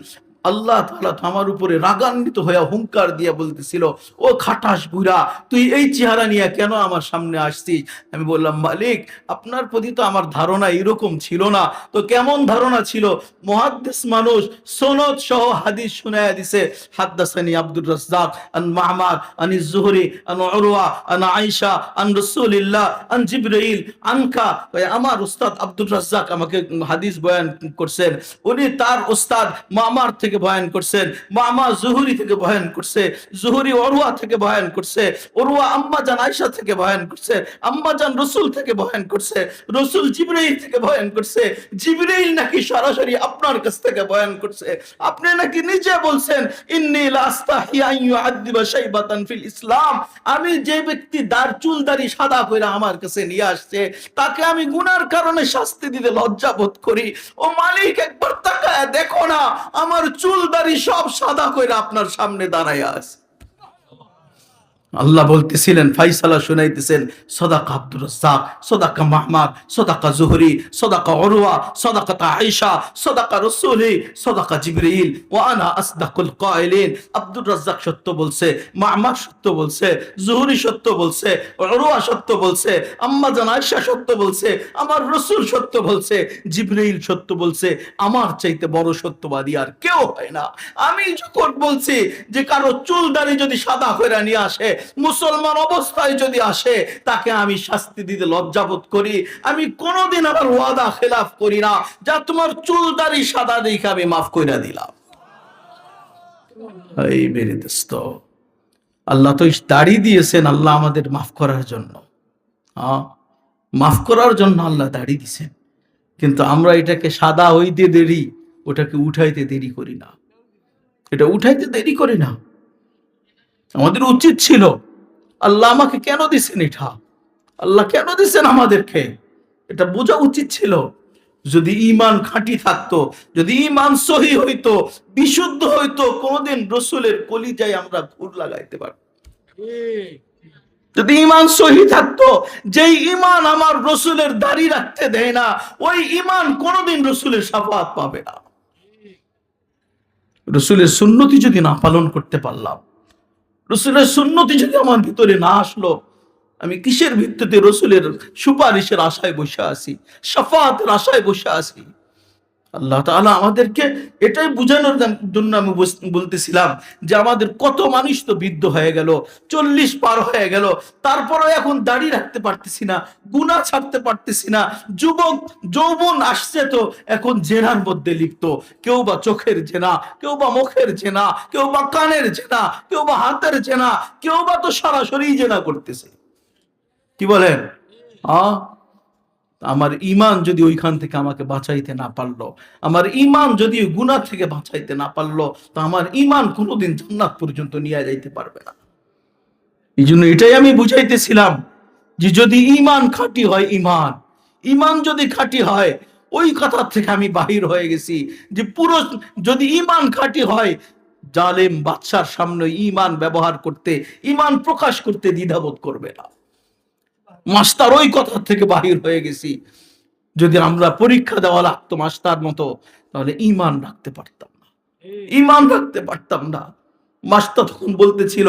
আল্লাহ তাআলা তো আমার উপরে রাগান্বিত হয়ে হুঙ্কার দিয়ে বলতেছিল, ও খাটাস বুড়া, তুই এই চেহারা নিয়ে কেন আমার সামনে আসছিস? আমি বললাম, মালিক, আপনার প্রতি তো আমার ধারণা এরকম ছিল না। তো কেমন ধারণা ছিল? মুহাদ্দিস মানুষ, সনদ সহ হাদিস শুনায়া দিছে, হাদ্দাসানি আব্দুর রাজ্জাক আন মা'মার আন যুহরি আন উরওয়া আন আয়েশা আন রাসূলিল্লাহ আন জিবরাইল আনকা। আমার উস্তাদ আব্দুর রাজ্জাক আমাকে হাদিস বয়ান করছেন, উনি তার উস্তাদ মা'মার থেকে বয়ান করছেন, মা'মা যুহরি থেকে বয়ান করছে, যুহরি উরওয়া থেকে বয়ান করছে, উরওয়া আম্মা জান আয়েশা থেকে বয়ান করছে, আম্মা জান রাসূল থেকে বয়ান করছে, রাসূল জিবরাইল থেকে বয়ান করছে, জিবরাইল নাকি সরাসরি আপনার কাছ থেকে বয়ান করছে। আপনি নাকি নিজে বলছেন, ইন্নী লা আস্তাহি আন ইউআদ্দিবা শাইবাতান ফিল ইসলাম, আমি যে ব্যক্তি দাড়ি চুল দাড়ি সাদা কইরা আমার কাছে নিয়ে আসছে, তাকে আমি গুনার কারণে শাস্তি দিতে লজ্জা বোধ করি। ও মালিক, একবার তাকায় দেখো না, আমার চুল দাড়ি সব সাদা কইরা আপনার সামনে দাঁড়ায় আছে। আল্লাহ বলতেছিলেন, ফাইসালা শুনাইতেছেন, সদাকা আব্দুর রাজ্জাক, সদাকা মা'মার, সদাকা যুহরি, সদাকা উরওয়া, সদাকা আয়েশা, সদাকা রাসূলি, সদাকা জিবরাইল, ওয়া আনা আসদাকুল কাইলিন। আব্দুর রাজ্জাক সত্য বলছে, মা'মার সত্য বলছে, যুহরি সত্য বলছে, উরওয়া সত্য বলছে, আম্মা জান আয়েশা সত্য বলছে, আমার রাসূল সত্য বলছে, জিবরাইল সত্য বলছে। আমার চাইতে বড় সত্যবাদী আর কেউ হয় না। আমি যখন বলছি যে কারো চুল দাড়ি যদি সাদা কইরা নিয়ে আসে, মুসলমান অবস্থায় যদি আসে, তাকে আমি শাস্তি দিতে লজ্জাবোধ করি। আমি কোনোদিন আমার ওয়াদা খেলাফ করি না, যা তোমার চুল দাড়ি সাদা দেখে আমি মাফ কইরা দিলাম। এই মেরে দোস্ত, আল্লাহ তো দাড়ি দিয়েছেন আল্লাহ আমাদের মাফ করার জন্য। মাফ করার জন্য আল্লাহ দাড়ি দিয়েছেন, কিন্তু আমরা এটাকে সাদা হইতে দেরি, ওটাকে উঠাইতে দেরি করি না। এটা উঠাইতে দেরি করি না। আমাদের উচিত ছিল, আল্লাহ আমাকে কেন দিচ্ছেন, এটা আল্লাহ কেন দিচ্ছেন আমাদেরকে, এটা বোঝা উচিত ছিল। যদি ঈমান খাঁটি থাকতো, যদি ঈমান সহি হইতো, বিশুদ্ধ হইতো, কোনদিন রাসূলের কলিজায় আমরা ঘুর লাগাইতে পারতাম। যদি ঈমান সহি থাকতো, যেই ঈমান আমার রাসূলের দাড়ি রাখতে দেয় না, ওই ঈমান কোনদিন রাসূলের শাফাআত পাবে না। রাসূলের সুন্নতি যদি না পালন করতে পারলাম, রাসূলের সুন্নতি যদি আমার ভিতরে না আসলো, আমি কিসের ভিত্তিতে রাসূলের সুপারিশের আশায় বসে আছি, শাফাআতের আশায় বসে আছি? আল্লাহ তাআলা আমাদেরকে এটাই বোঝানোর জন্য আমি বলতেছিলাম যে আমাদের কত মানুষ তো বৃদ্ধ হয়ে গেল, 40 পার হয়ে গেল, তারপরে এখন দাড়ি রাখতে পারতেছি না, গুনাহ ছাড়তে পারতেছি না। যুবক যৌবন আসছে তো এখন জেনার মধ্যে লিপ্ত, কেউ বা চোখের জেনা, কেউ বা মুখের জেনা, কেউ বা কানের জেনা, কেউ বা হাতের জেনা, কেউ বা তো সরাসরি জেনা করতেছে। কি বলেন? আমার ঈমান যদি ওইখান থেকে আমাকে বাঁচাইতে না পারলো, আমার ঈমান যদি গুনাহ থেকে বাঁচাইতে না পারলো, তো আমার ঈমান কোনোদিন জান্নাত পর্যন্ত নিয়ে যাইতে পারবে না। এই জন্য এটাই আমি বুঝাইতেছিলাম যে যদি ঈমান খাঁটি হয়, ঈমান যদি খাঁটি হয়, ওই কথা থেকে আমি বাহির হয়ে গেছি যে পুরো যদি ঈমান খাঁটি হয়, জালেম বাদশার সামনে ঈমান ব্যবহার করতে, ঈমান প্রকাশ করতে দ্বিধাবোধ করবে না। মাস্টার ওই কথা থেকে বাহির হয়ে গেছি। যদি আমরা পরীক্ষা দেওয়া লাগতো মাস্টার মতো, তাহলে ঈমান রাখতে পারতাম না, ঈমান রাখতে পারতাম না। মাস্টার তখন বলতেছিল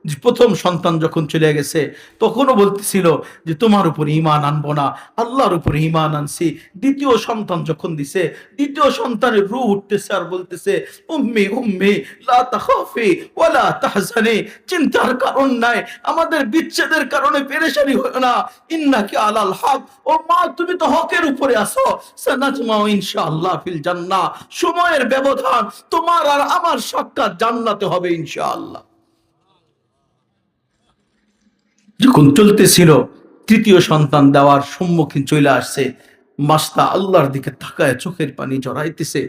যে প্রথম সন্তান যখন চলে গেছে, তখনও বলতেছিল যে তোমার উপর ঈমান আনবো না, আল্লাহর উপর ঈমান আনছি। দ্বিতীয় সন্তান যখন দিছে, দ্বিতীয় সন্তানের রূহ উঠতেছে আর বলতেছে, উম্মি উম্মি লা তাখাফি ওয়ালা তাহজানি, চিন্তার কারণ নাই, আমাদের বিচ্ছেদের কারণে পেরেশানি হয় না, ইন্নাকি আলাল হক, ও মা তুমি তো হকের উপরে আছো, সানাজমাউ ইনশাআল্লাহ ফিল জান্নাহ, সময়ের ব্যবধান, তোমার আর আমার সাক্ষাৎ জান্নাতে হবে ইনশাআল্লাহ। যখন চলতেছিল, তৃতীয় সন্তান দেওয়ার সম্মুখীন চলে আসছে, মাস্টার আল্লাহর দিকে তাকায় চোখের পানি জড়াইতেছে,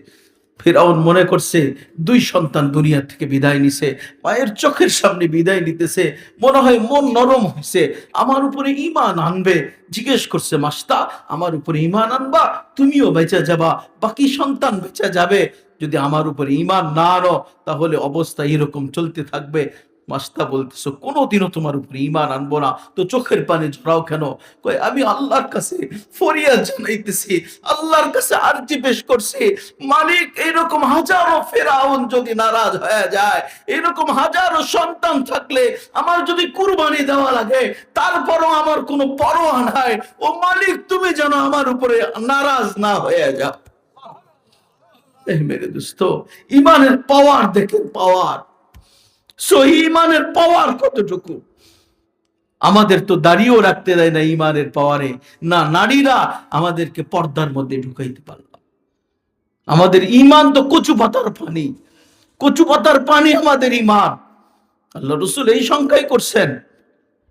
ফিরআউন মনে করছে দুই সন্তান দুনিয়া থেকে বিদায় নিছে, মায়ের চোখের সামনে বিদায় নিতেছে, মনে হয় মন নরম হয়েছে, আমার উপরে ঈমান আনবে। জিজ্ঞেস করছে, মাস্তা আমার উপরে ঈমান আনবা? তুমিও বেঁচে যাবা, বাকি সন্তান বেঁচে যাবে। যদি আমার উপরে ঈমান না আনো তাহলে অবস্থা এরকম চলতে থাকবে। মাস্তা বলতেছো কোনোদিনও তোমার উপরে ঈমান আনবো না। তো চোখের পানি ঝরাও কেন? কয় আমি আল্লাহর কাছে ফরিয়াদ জানাইতেছি, আল্লাহর কাছে আরজি পেশ করছি, মালিক এরকম হাজারো ফেরাউন যদি নারাজ হয়ে যায়, এরকম হাজারো সন্তান থাকলে আমার যদি কুরবানি দেওয়া লাগে, তারপরও আমার কোনো পরোয়া নাই। ও মালিক তুমি যেন আমার উপরে নারাজ না হয়ে যাও। মেরে দোস্ত, ইমানের পাওয়ার দেখেন, পাওয়ার, সহি ইমানের পাওয়ার কতটুকু। আমাদের তো দাঁড়িয়েও রাখতে দেয় না ইমানের পাওয়ারে, না নারীরা আমাদেরকে পর্দার মধ্যে ঢুকাইতে পারল। আমাদের ইমান তো কচু পাতার পানি, কচু পাতার পানি আমাদের ইমান। আল্লাহ রসুল এই সংখ্যাই করছেন,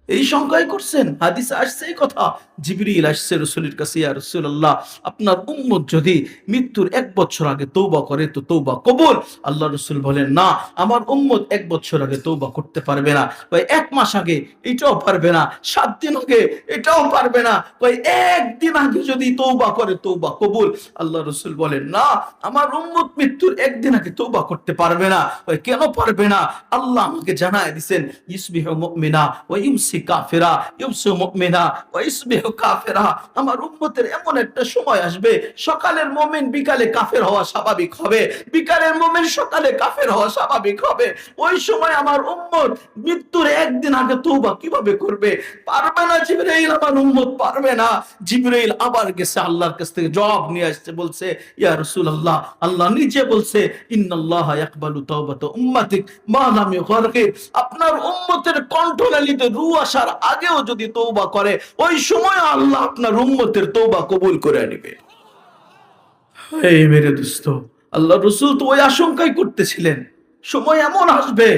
এই সংখ্যাই করছেন। হাদিসে আসছে এই কথা, জিবরিল আসছে রসুলের কাছে, ইয়া রাসূলুল্লাহ আপনার উম্মত যদি মৃত্যুর 1 বছর আগে তওবা করে তো তওবা কবুল। আল্লাহ রসুল বলেন, না আমার উম্মত 1 বছর আগে তওবা করতে পারবে না, ভাই 1 মাস আগে এটাও পারবে না, 7 দিন আগে এটাও পারবে না, ভাই 1 দিন আগে যদি তওবা করে তওবা কবুল। আল্লাহ রসুল বলেন, না আমার উম্মত মৃত্যুর 1 দিন আগে তওবা করতে পারবে না। ভাই কেন পারবে না? আল্লাহ আমাকে জানায় দিবেন, ইসবিহু মুমিনা ওয়া ইমসি কাফিরা, ইউসু মুমিনা ওয়া ইসবিহু কাফিরা। আমার উম্মতের এমন একটা সময় আসবে, সকালের মুমিন বিকালে কাফের হওয়া স্বাভাবিক হবে, বিকালের মুমিন সকালে কাফের হওয়া স্বাভাবিক হবে। ওই সময় আমার উম্মত মৃত্যুর 1 দিন আগে তওবা কিভাবে করবে? পারবে না জিবরাইল, আমার উম্মত পারবে না। জিবরাইল আবার গেছে আল্লাহর কাছ থেকে জবাব নিয়ে আসছে, বলছে, ইয়া রাসূলুল্লাহ আল্লাহ নিজে বলছে, ইন্নাল্লাহা ইয়াকবালু তাওবাতা উম্মাতিক মা লাম ইউগারগির। আপনার উম্মতের কণ্ঠনালীতে রূহ আসার আগেও যদি তওবা করে, ওই সময় আল্লাহ আপনার উম্মতের তওবা কবুল করে নেবে। এই মেরে দোস্ত, আল্লাহ রাসূল তো ওই আশঙ্কাই করতেছিলেন, সময় এমন আসবে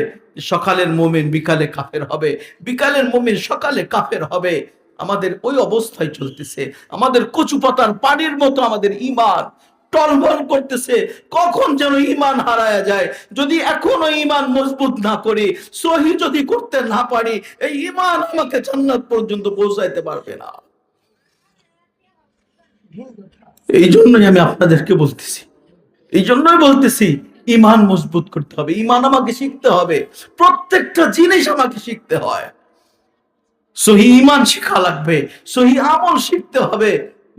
সকালের মুমিন বিকালে কাফের হবে, বিকালের মুমিন সকালে কাফের হবে। আমাদের ওই অবস্থায় চলতেছে, আমাদের কচু পাতার পানির মতো আমাদের ঈমান টলমল করতেছে, কখন যেন ঈমান হারায়া যায়। যদি এখনো ঈমান মজবুত না করি, সহি যদি করতে না পারি, এই ঈমান আমাকে জান্নাত পর্যন্ত পৌঁছাইতে পারবে না। এই জন্যই আমি আপনাদেরকে বলতেছি, এই জন্যই বলতেছি ঈমান মজবুত করতে হবে, ঈমান আমাকে শিখতে হবে, প্রত্যেকটা জিনিস আমাকে শিখতে হয়। সহি ঈমান শিখা লাগবে, সহি আমল শিখতে হবে।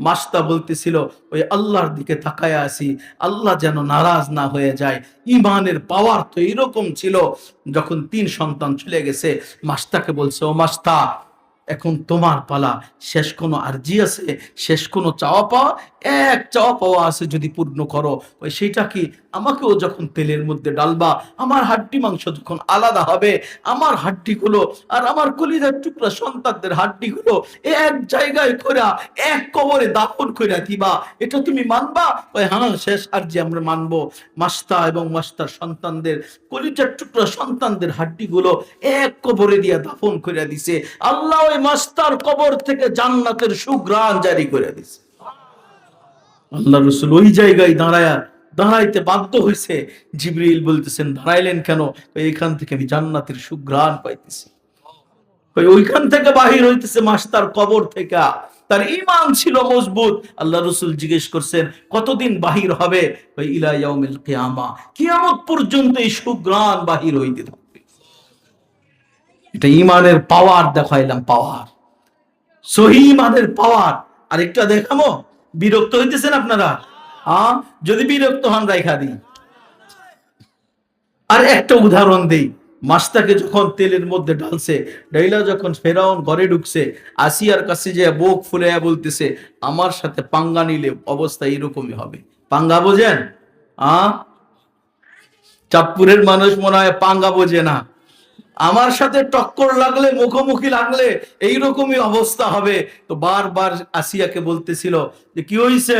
মাস্তা বলতেছিল, ওই আল্লাহর দিকে তাকায় আছি, আল্লাহ যেন নারাজ না হয়ে যায়। ঈমানের পাওয়ার তো এরকম ছিল। যখন 3 সন্তান চলে গেছে, মাস্তাকে বলছে, ও মাস্তা এখন তোমার পালা, শেষ কোনো আরজি আছে, শেষ কোনো চাওয়া পাওয়া? 1 চাওয়া পাওয়া আছে, যদি পূর্ণ করো। ওই সেটা কি? আমাকেও যখন তেলের মধ্যে ডালবা, আমার হাড্ডি মাংস যখন আলাদা হবে, আমার হাড্ডিগুলো আর আমার কলিজার টুকরা সন্তানদের হাড্ডিগুলো এক জায়গায় কইরা এক কবরে দাফন কইরা দিবা, এটা তুমি মানবা? ওই হ্যাঁ, শেষ আরজি আমরা মানবো। মাস্তা এবং মাস্তার সন্তানদের কলিজার টুকরা সন্তানদের হাড্ডিগুলো এক কবরে দিয়া দাফন কইরা দিছে। আল্লাহ ওই মাস্তার কবর থেকে জান্নাতের সুঘ্রাণ জারি করে দিছে। আল্লাহ রাসূল ওই জায়গায় দাঁড়াইতে বাধ্য হয়েছে। জিবরিল বলতেছেন, দাঁড়াইলেন কেন? এইখান থেকে আমি জান্নাতের সুঘ্রাণ পাইতেছি। ওইখান থেকে বাহির হইতেছে, মাস্তার কবর থেকে। তার ঈমান ছিল মজবুত। আল্লাহ রাসূল জিজ্ঞেস করছেন, কতদিন বাহির হবে? ইলা ইয়াউমিল কিয়ামা, কিয়ামত পর্যন্ত এই সুঘ্রাণ বাহির হইতে থাকবে। এটা ঈমানের পাওয়ার দেখাইলাম, পাওয়ার, সহি ঈমানের পাওয়ার। আরেকটা দেখাবো, বিরক্ত হইতেছেন আপনারা? যদি বিরক্ত হন রাইখা দিই। আর একটা উদাহরণ দেই, মাস্তাকে যখন তেলের মধ্যে ঢালছে, ডাইলা যখন ফেরাউন ঘরে ঢুকছে, আসিয়ার কাছে যে বুক ফুলাইয়া বলতেছে, আমার সাথে পাঙ্গা নিলে অবস্থা এরকমই হবে। পাঙ্গা বোঝেন? চাঁদপুরের মানুষ মনে হয় পাঙ্গা বোঝে না। আমার সাথে টক্কর লাগলে, মুখোমুখি লাগলে এইরকমই অবস্থা হবে। তো বারবার আসিয়াকে বলতেছিল যে কি হইছে?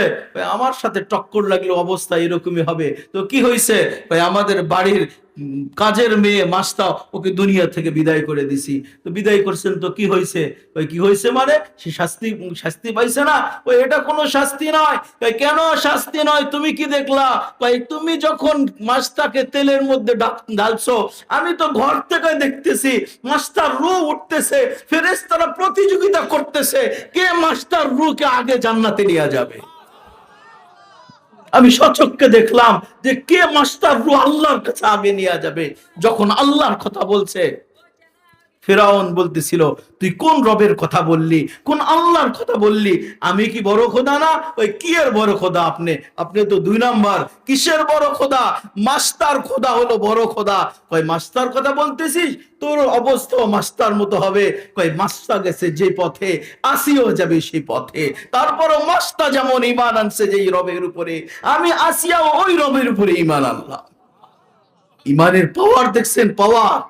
আমার সাথে টক্কর লাগলে অবস্থা এরকমই হবে। তো কি হইছে? আমাদের বাড়ির কাজের মেয়ে মাস্তা, ওকে দুনিয়া থেকে বিদায় করে দিছি। তো বিদায় করছেন তো কি হয়েছে? ওই কি হয়েছে মানে সে শাস্তি শাস্তি পাইছে না? ওই এটা কোনো শাস্তি নয়। কেন শাস্তি নয়? তুমি কি দেখলা? ভাই তুমি যখন মাস্তাকে তেলের মধ্যে ঢালছো, আমি তো ঘর থেকে দেখতেছি মাস্টার রু উঠতেছে, ফেরেশতারা প্রতিযোগিতা করতেছে কে মাস্টার রুকে আগে জান্নাতে নিয়ে যাবে। আমি সচক্ষে দেখলাম যে কে মাস্টার রু আল্লাহর কাছে আগে নিয়ে যাবে। যখন আল্লাহর কথা বলছে, ফেরাউন বলতেছিল তুই কোন রবের কথা বললি, কোন আল্লাহর কথা বললি? আমি কি বড় খোদা না? ওই কি এর বড় খোদা? আপনি আপনি তো 2 নাম্বার। কিসের বড় খোদা? মাস্টার খোদা হলো বড় খোদা। কই মাস্টার কথা বলতেছিস? তোর অবস্থা মাস্টার মতো হবে। কই মাস্টার গেছে যে পথে, আসিও যাবে সেই পথে। তারপরও মাস্টার যেমন ঈমান আনছে যেই রবের উপরে, আমি আসিয়াও ওই রবের উপরে ঈমান আনলাম। ঈমানের পাওয়ার দেখছেন? পাওয়ার,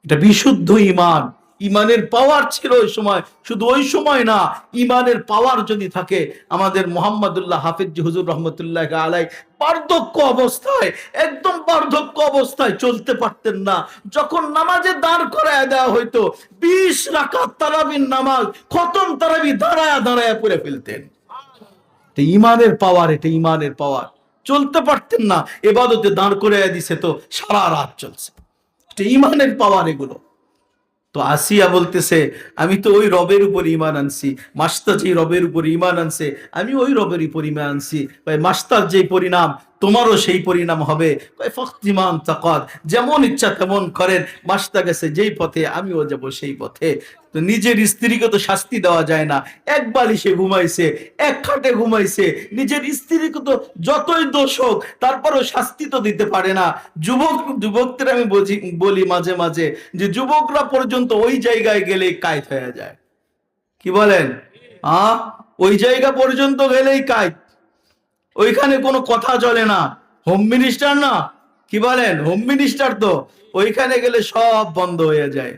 এটা বিশুদ্ধ ঈমান। ঈমানের পাওয়ার ছিল ওই সময়। শুধু ওই সময় না, ঈমানের পাওয়ার যদি থাকে, আমাদের মোহাম্মদুল্লাহ হাফিজ হুজুর রহমতুল্লাহ আলাই বার্ধক্য অবস্থায়, একদম বার্ধক্য অবস্থায় চলতে পারতেন না। যখন নামাজে দাঁড় করায় দেওয়া হইতো, 20 রাকাত তারাবির নামাজ খতম তারাবি দাঁড়ায়া দাঁড়ায়া পড়ে ফেলতেন। ঈমানের পাওয়ার, এটা ঈমানের পাওয়ার। চলতে পারতেন না, ইবাদতে দাঁড় করাইয়া দিছে তো সারা রাত চলছে। ঈমানের পাওয়ার এগুলো। তো আসিয়া বলতেছে আমি তো ওই রবের উপর ঈমান আনছি। মাস্টার যে রবের উপর ঈমান আনছে, আমি ওই রবের উপর ঈমান আনছি। ভাই মাস্টার যে পরিণাম, তোমারও সেই পরিণাম হবে। ফখতিমান তাকাত, যেমন ইচ্ছা তেমন করেন। মাস্টার গেছে যেই পথে, আমিও যাব সেই পথে। তো নিজের স্ত্রীকে তো শাস্তি দেওয়া যায় না। এক বালিশে ঘুমাইছে, এক খাটে ঘুমাইছে, নিজের স্ত্রীকে তো যতই দোষ হোক তারপরও শাস্তি তো দিতে পারে না। যুবকদের আমি বলি মাঝে মাঝে যে যুবকরা পর্যন্ত ওই জায়গায় গেলে কায়েত হয়ে যায়। কি বলেন? ওই জায়গা পর্যন্ত গেলেই কায়েত, ওইখানে কোনো কথা চলে না। হোম মিনিস্টার না, কি বলেন? হোম মিনিস্টার তো ওইখানে গেলে সব বন্ধ হয়ে যায়।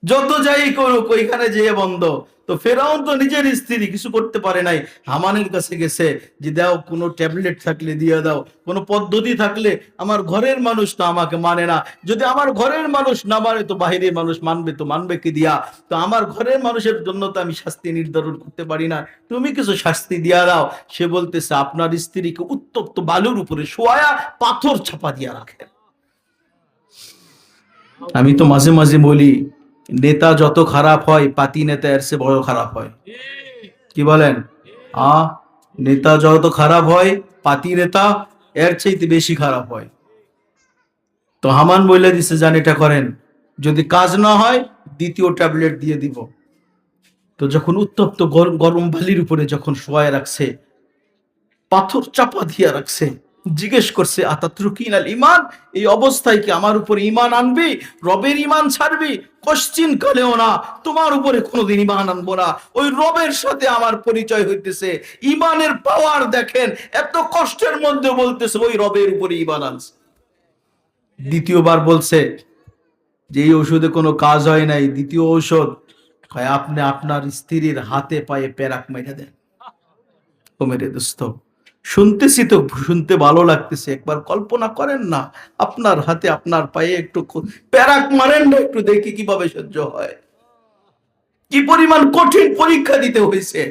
যত যাই করুক ওইখানে যেয়ে বন্ধ। তো ফেরাউন তো নিজের স্ত্রী কিছু করতে পারে নাই, হামানের কাছে গেছে যে দাও কোনো ট্যাবলেট থাকলে দিয়ে দাও, কোনো পদ্ধতি থাকলে। আমার ঘরের মানুষ তো আমাকে মানে না, যদি আমার ঘরের মানুষ না মানে তো বাহিরের মানুষ মানবে, তো মানবে কি দিয়া? তো আমার ঘরের মানুষের জন্য তো আমি শাস্তি নির্ধারণ করতে পারি না, তুমি কিছু শাস্তি দিয়া দাও। সে বলতেছে আপনার স্ত্রীকে উত্তপ্ত বালুর উপরে শোয়া পাথর চাপা দিয়া রাখেন। আমি তো মাঝে মাঝে বলি নেতা যত খারাপ হয় পাতি নেতা এর চেয়ে বড় খারাপ হয়। কি বলেন? নেতা যত খারাপ হয় পাতি নেতা এর চাইতে বেশি খারাপ হয়। তো হামান বলে দিছে জান এটা করেন, যদি কাজ না হয় দ্বিতীয় ট্যাবলেট দিয়ে দিব। তো যখন উত্তপ্ত গরম বালির উপরে যখন শোয়ায় রাখছে, পাথর চাপা দিয়ে রাখছে, জিজ্ঞেস করছে আতাতরুকিন আল ঈমান, এই অবস্থায় কি আমার উপর ঈমান আনবি? রবের ঈমান ছাড়বি? কোশ্চিন কালেও না, তোমার উপরে কোনোদিন ঈমান আনবো না। ওই রবের সাথে আমার পরিচয় হইতেছে। ঈমানের পাওয়ার দেখেন, এত কষ্টের মধ্যে বলতেছে ওই রবের উপরে ঈমান আনছে। দ্বিতীয়বার বলছে যে এই ওষুধে কোনো কাজ হয় নাই, দ্বিতীয় ঔষধ আপনি আপনার স্ত্রীর হাতে পায়ে পেরাক মেরে দেন। ও মেরে দোস্ত, শুনতেছি তো শুনতে ভালো লাগতেছে, একবার কল্পনা করেন না আপনার হাতে আপনার পায়ে একটু প্যারাক মারেন না, একটু দেখি কিভাবে সহ্য হয়। কি পরিমাণ কঠিন পরীক্ষা দিতে হয়েছে।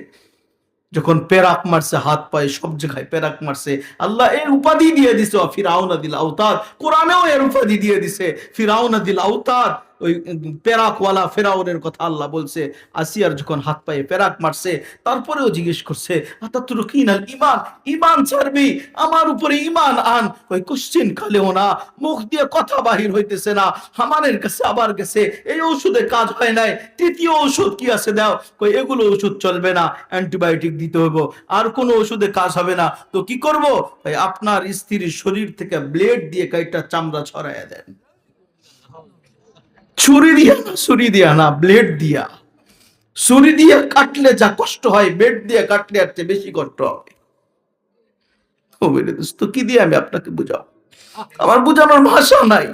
যখন পেরাক মারছে, হাত পায়ে সব জায়গায় পেরাক মারছে, আল্লাহ এর উপাধি দিয়ে দিছে ফিরাউনা দিল আওতাদ। কোরআনেও এর উপাধি দিয়ে দিছে ফিরাউনা দিল আওতাদ। ওই পেরাকওয়ালা ফেরাউনের কথা আল্লাহ বলছে। আসিয়ার যখন হাত পায়ে পেরাক মারছে, তারপরেও জিজ্ঞেস করছে আতাতরুকিনাল ঈমান, ঈমান ছাড়বি? আমার উপরে ঈমান আন। ওই কোশ্চিন কালেও না, মুখ দিয়ে কথা বাহির হইতেছে না। হামানের কাছে আবার গেছে, এই ওষুধে কাজ হয় নাই, তৃতীয় ওষুধ কি আছে দাও। কই এগুলো ওষুধ চলবে না, অ্যান্টিবায়োটিক দিতে হবে, আর কোনো ওষুধে কাজ হবে না। তো কি করব? ভাই আপনার স্ত্রীর শরীর থেকে ব্লেড দিয়ে কয়েকটা চামড়া ছড়াইয়া দেন। ছুরি দিয়া না, ছুরি দিয়া না, ব্লেড দিয়া। ছুরি দিয়ে কাটলে যা কষ্ট হয়, ব্লেড দিয়ে কাটলে আর চেয়ে বেশি কষ্ট হবে। ও মেরে দোস্ত, কি দিয়ে আমি আপনাকে বুঝাও? আমার বুঝানোর ভাষা নাই।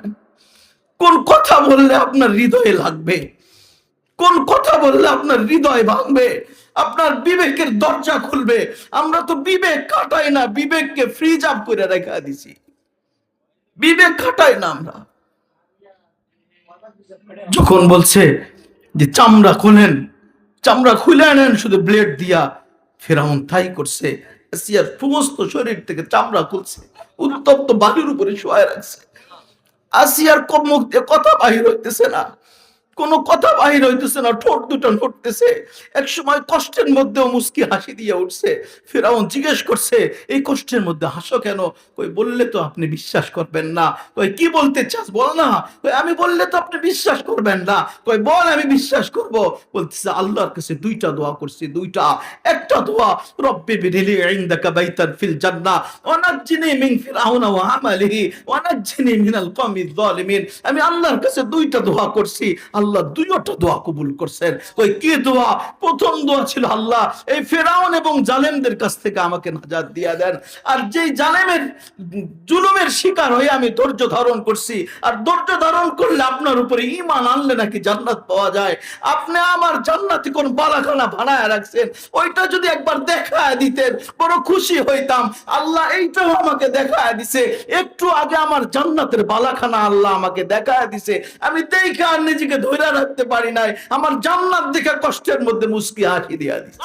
কোন কথা বললে আপনার হৃদয়ে লাগবে, কোন কথা বললে আপনার হৃদয় ভাঙবে, আপনার বিবেকের দরজা খুলবে। আমরা তো বিবেক কাটাই না, বিবেককে ফ্রিজ আপ করে রেখে দিছি। বিবেক খাটাই না আমরা। যখন বলছে যে চামড়া খোলেন, চামড়া খুলে নেন শুধু ব্লেড দিয়া, ফেরাউন তাই করছে। আসিয়ার সমস্ত শরীর থেকে চামড়া খুলছে, উত্তপ্ত বালুর উপরে শোয়ায় রাখছে। আসিয়ার মুখ দিয়ে কথা বাহির হইতেছে না, কোনো কথা বাহির হইতেছে না, ঠোঁট দুটো নড়তেছে। এক সময় কষ্টের মধ্যেও মুস্কি হাসি দিয়ে উঠছে। ফেরাউন জিজ্ঞেস করছে, এই কষ্টের মধ্যে হাসো কেন? কই বললে তো আপনি বিশ্বাস করবেন না। কই কি বলতে চাস বল না। কই আমি বললে তো আপনি বিশ্বাস করবেন না। কই বল আমি বিশ্বাস করব। বলতেছে আল্লাহর কাছে দুইটা দোয়া করছি, দুইটা। একটা দোয়া, রব্বি বিনিলি ইনদাকা বাইতান ফিল জান্নাহ ওয়া নাজ্জিনি মিন ফিরআউনা ওয়া আমালিহি ওয়া নাজ্জিনি মিনাল কওমিজ জালিমিন। আমি আল্লাহর কাছে দুইটা দোয়া করছি, আল্লাহ দুইটা দোয়া কবুল করছেন। ওই কি দোয়া? প্রথম দোয়া ছিল, আল্লাহ এই ফেরাউন এবং জালেমদের কাছ থেকে আমাকে নাজাত দিয়া দেন। আর যেই জালেমের জুলুমের শিকার হয়ে আমি ধৈর্য ধারণ করছি, আর ধৈর্য ধারণ করলে আপনার উপরে ঈমান আনলে নাকি জান্নাত পাওয়া যায়। আপনি আমার জান্নাতে কোন বালাখানা বানায় রাখছেন, ওইটা যদি একবার দেখায় দিতেন বড় খুশি হইতাম। আল্লাহ এইটাও আমাকে দেখায় দিছে, একটু আগে আমার জান্নাতের বালাখানা আল্লাহ আমাকে দেখায় দিছে। আমি দেখে আর নিজেকে ধরে রাখতে পারি নাই, আমার জান্নাত দেখে কষ্টের মধ্যে মুস্কি হাসি দিয়া দিছে।